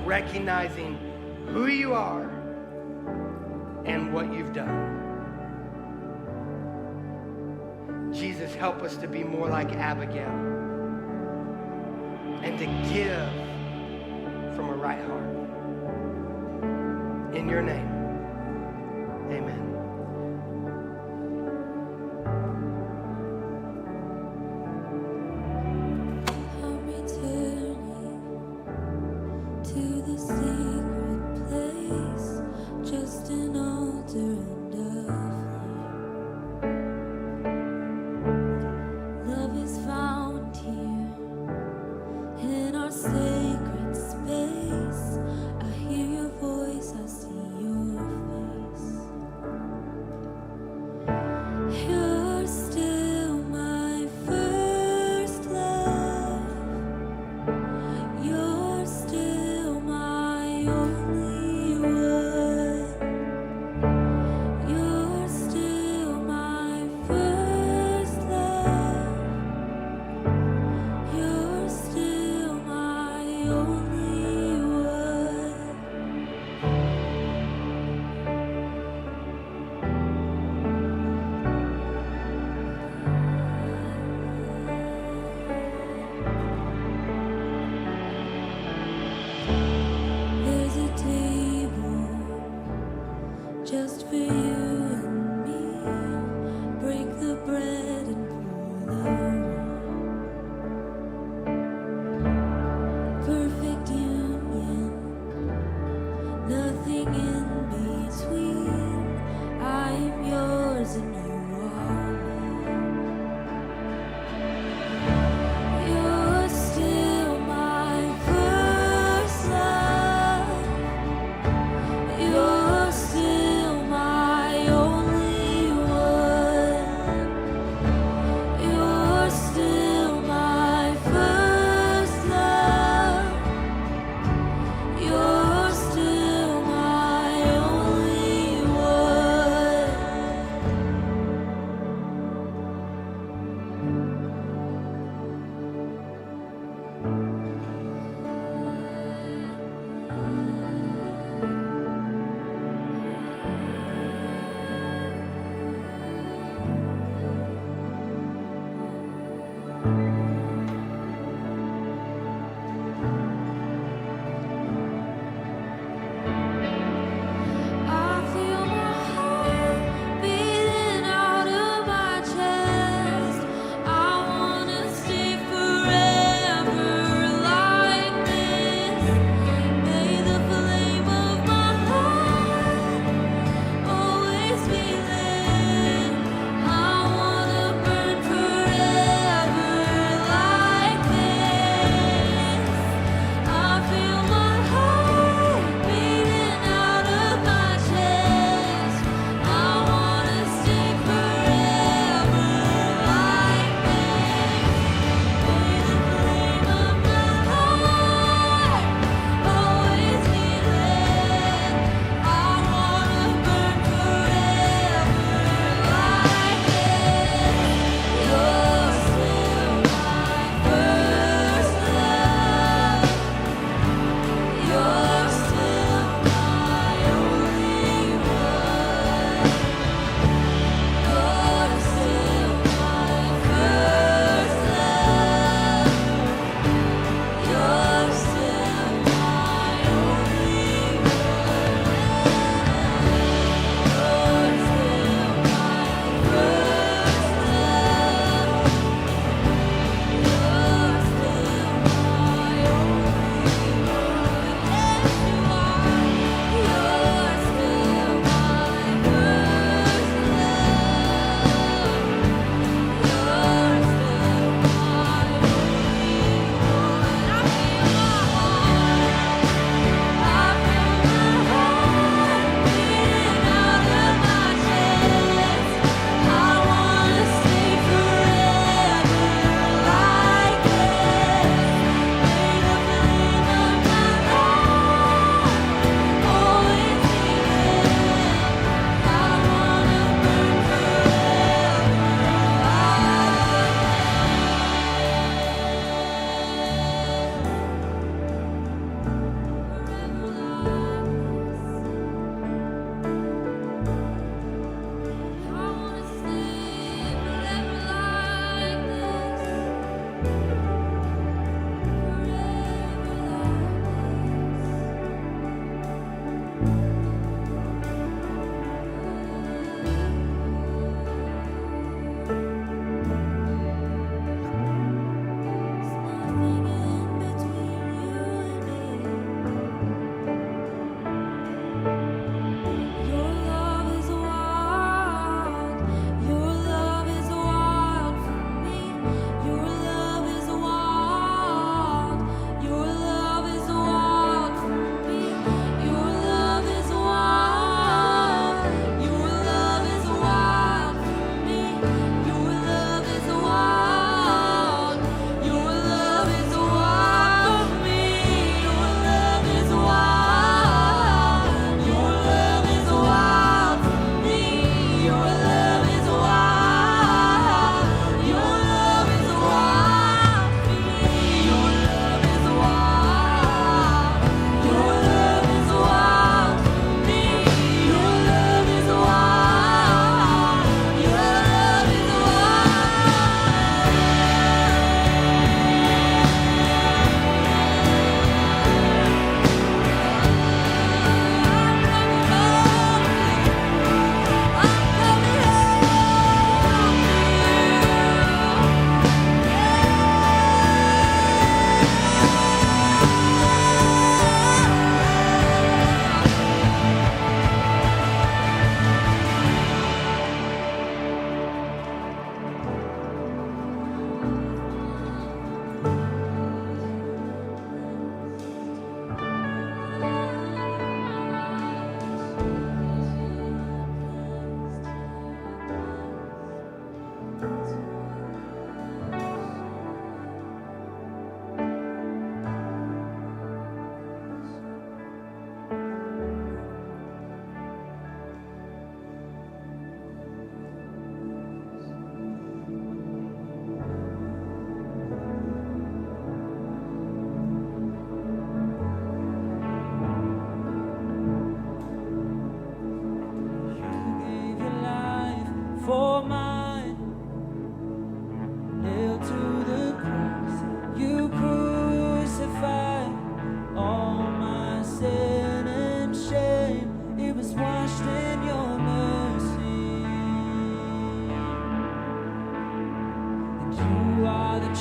E: recognizing who you are and what you've done. Jesus, help us to be more like Abigail and to give from a right heart. In your name, amen.
C: I'm returning to the secret place, just an altar and a flame. Love is found here in our sacred space. I hear your voice, I see your face.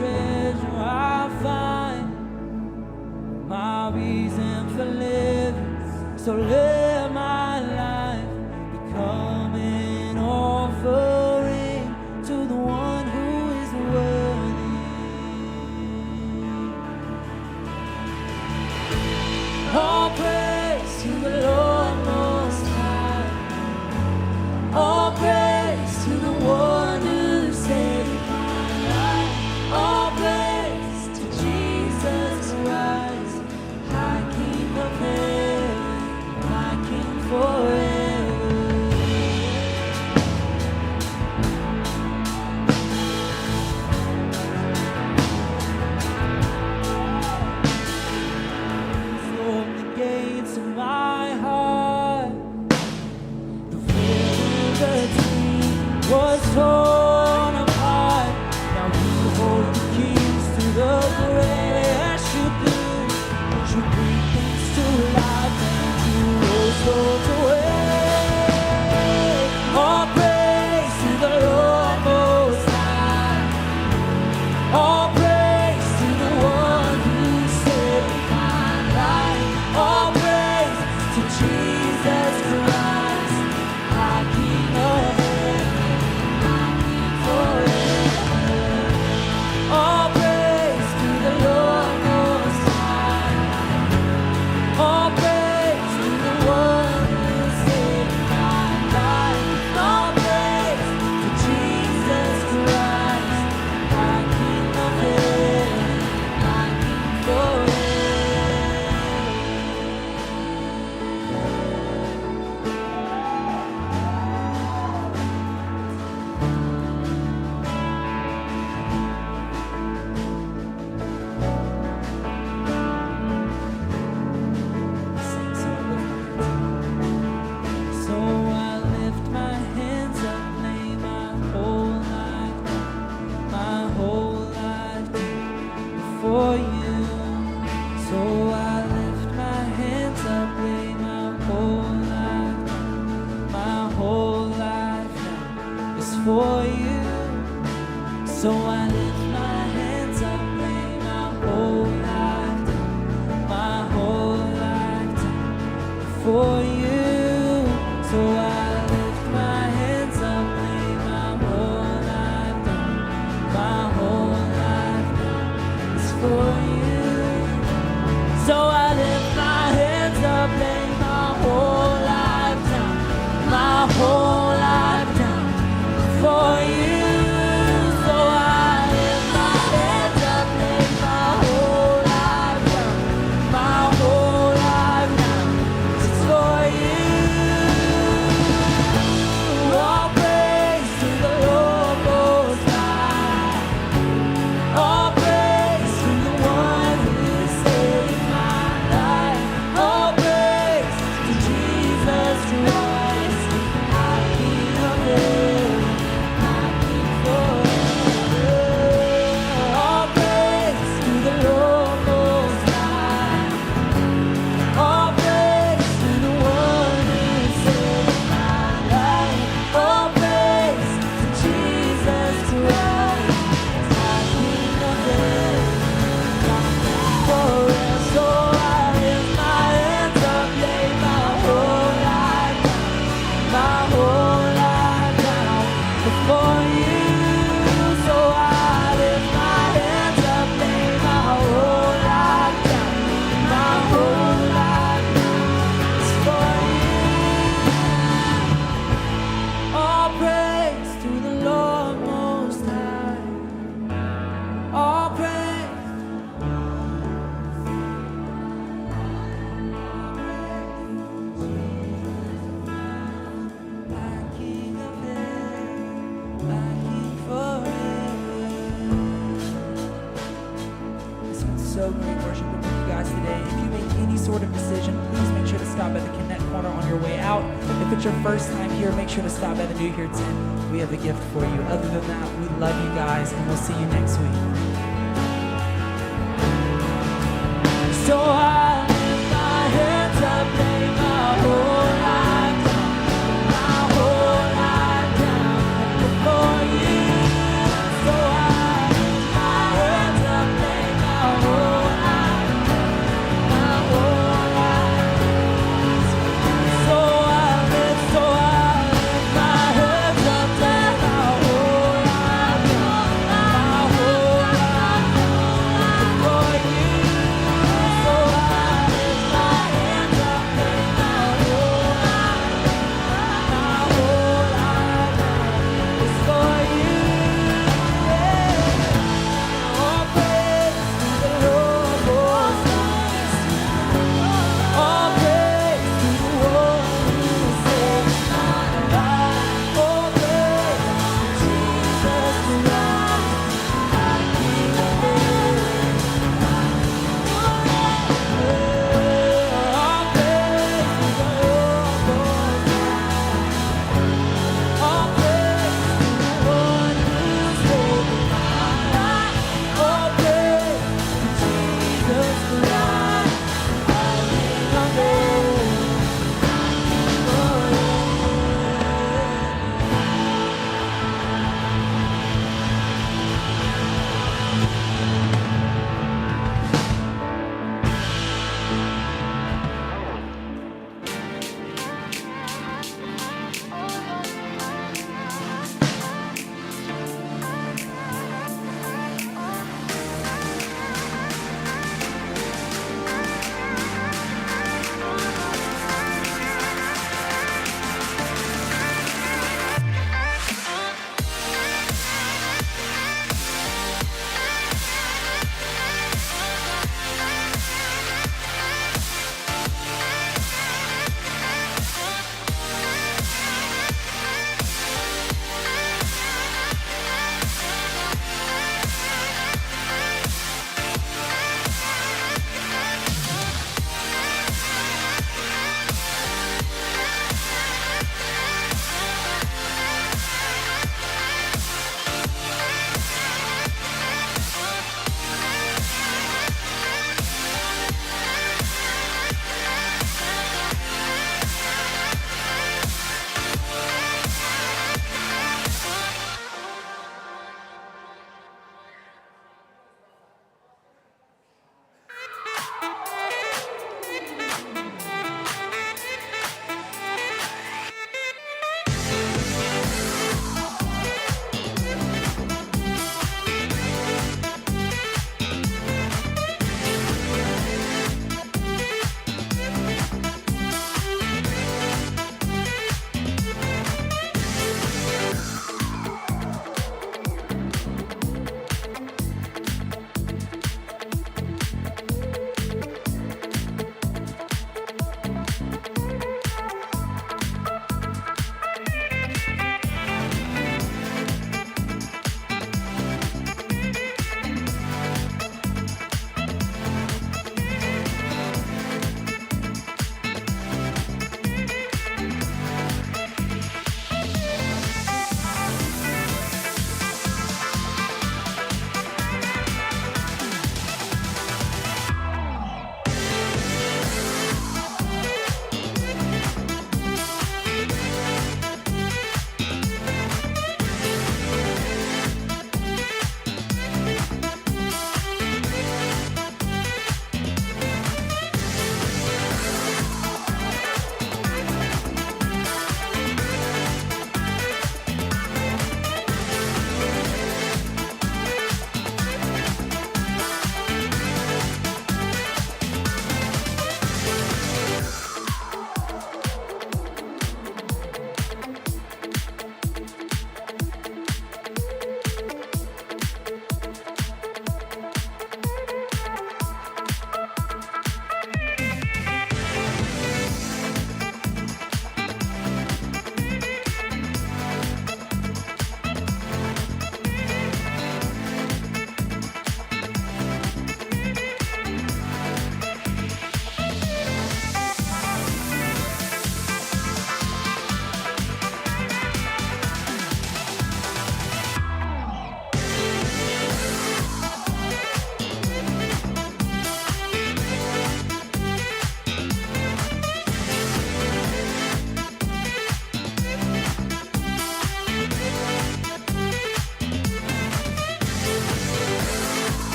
B: treasure I find, my reason for living. So let my life become an offering to the one who is worthy. All praise to the Lord Most High. All praise to the one who saved my life. All praise to Jesus Christ, High King of heaven, my King forever. From the gates of my heart, the veil between was torn apart. Now you hold the keys to the grave. Yes, you do. You bring things to life and you roll souls away. All praise to the Lord Most High. All praise to the one who saved my life. All praise to Jesus Christ, our King of heaven, our King forever. All praise to the Lord Most High. All praise to the one who saved my life. All praise to Jesus Christ, our King of heaven, our King forever. So I lift my hands up, lay my whole life down, my whole life down before you. So I lift my hands up, lay my whole life down, my whole life down is for you. So I lift my hands up, lay my whole life down, my whole life down for you. So I lift my hands up, lay my whole life down, my whole life down is for you. So I lift my hands up, lay my whole life down, my whole life down for you. So I lift my hands up, lay my whole life down, my whole life down is for you. All praise to the Lord Most High. All praise to the one who saved my life. All praise to Jesus Christ, our King of heaven, our King forever. All praise to the Lord Most High. All praise to the one who saved my life. All praise to Jesus Christ, our King of heaven, our King forever. So I lift my hands up, lay my whole life down, my whole life down before you. So I lift my hands up, lay my whole life down, my whole life down is for you. All praise to the Lord Most High. All praise. My King of heaven, my King forever. It's been so great worshiping with you guys today. If you make any sort of decision, please make sure to stop at the Connect Corner on your way out. If it's your first time here, make sure to stop at the New Here tent. We have a gift for you. Other than that, we love you guys, and we'll see you next week. So I lift my hands up, lay my whole life down, my whole life down before you. So I lift my hands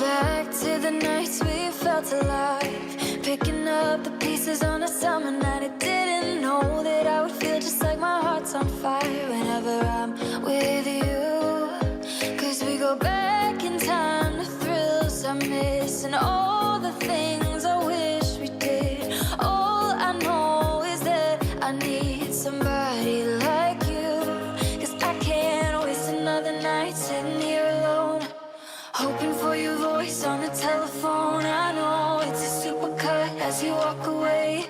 C: back to the nights we felt alive, picking up the pieces on a summer night. I didn't know that I would feel just like my heart's on fire whenever I'm with you. Cause we go back in time to thrills I miss and all the things I wish we did. All I know is that I need somebody like you. Cause I can't waste another night sitting here alone, hoping for your voice on the telephone. I know it's a supercut as you walk away,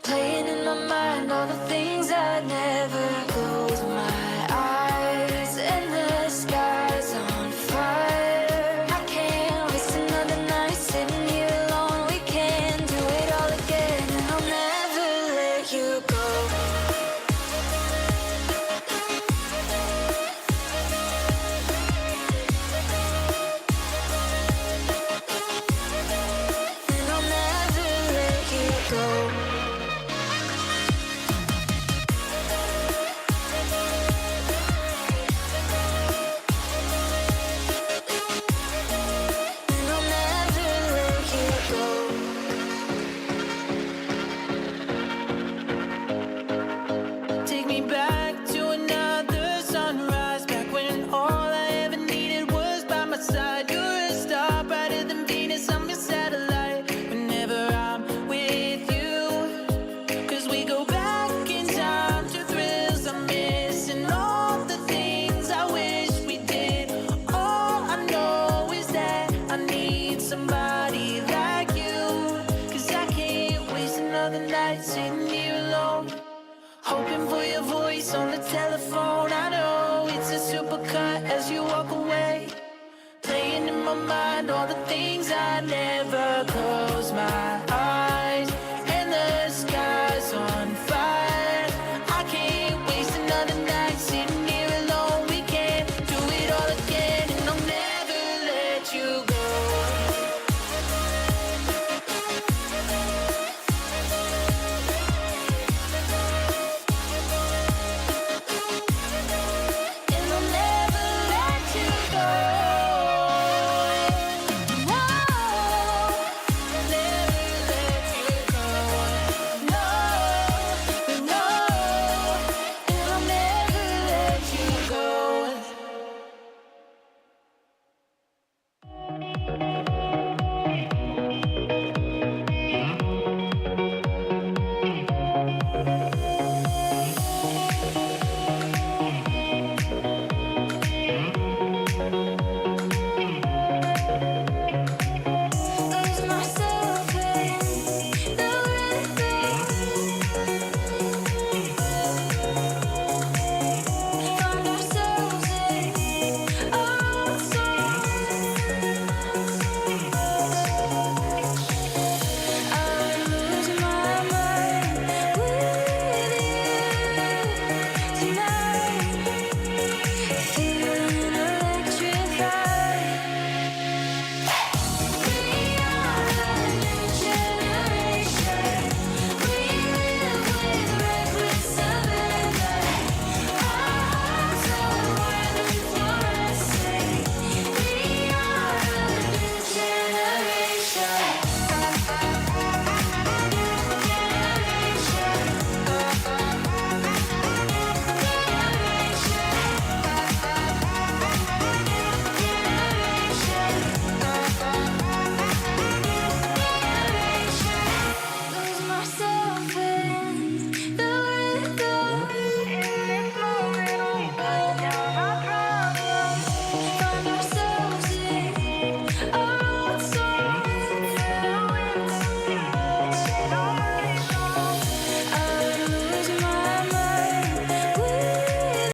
C: playing in my mind all the things I never close my eyes and the sky's on fire. I can't waste another night sitting here alone. We can do it all again and I'll never let you go. And I'll never let you go. And I'll never let you go.
B: Take me back to another sunrise, back when all I ever needed was by my side. You're a star brighter than Venus, I'm your satellite whenever I'm with you. Cause we go back in time to thrills I miss and all the things I wish we did. All I know is that I need somebody like you. Cause I can't waste another night sitting here alone, hoping for your voice on the telephone. I know it's a supercut as you walk away, playing in my mind all the things I never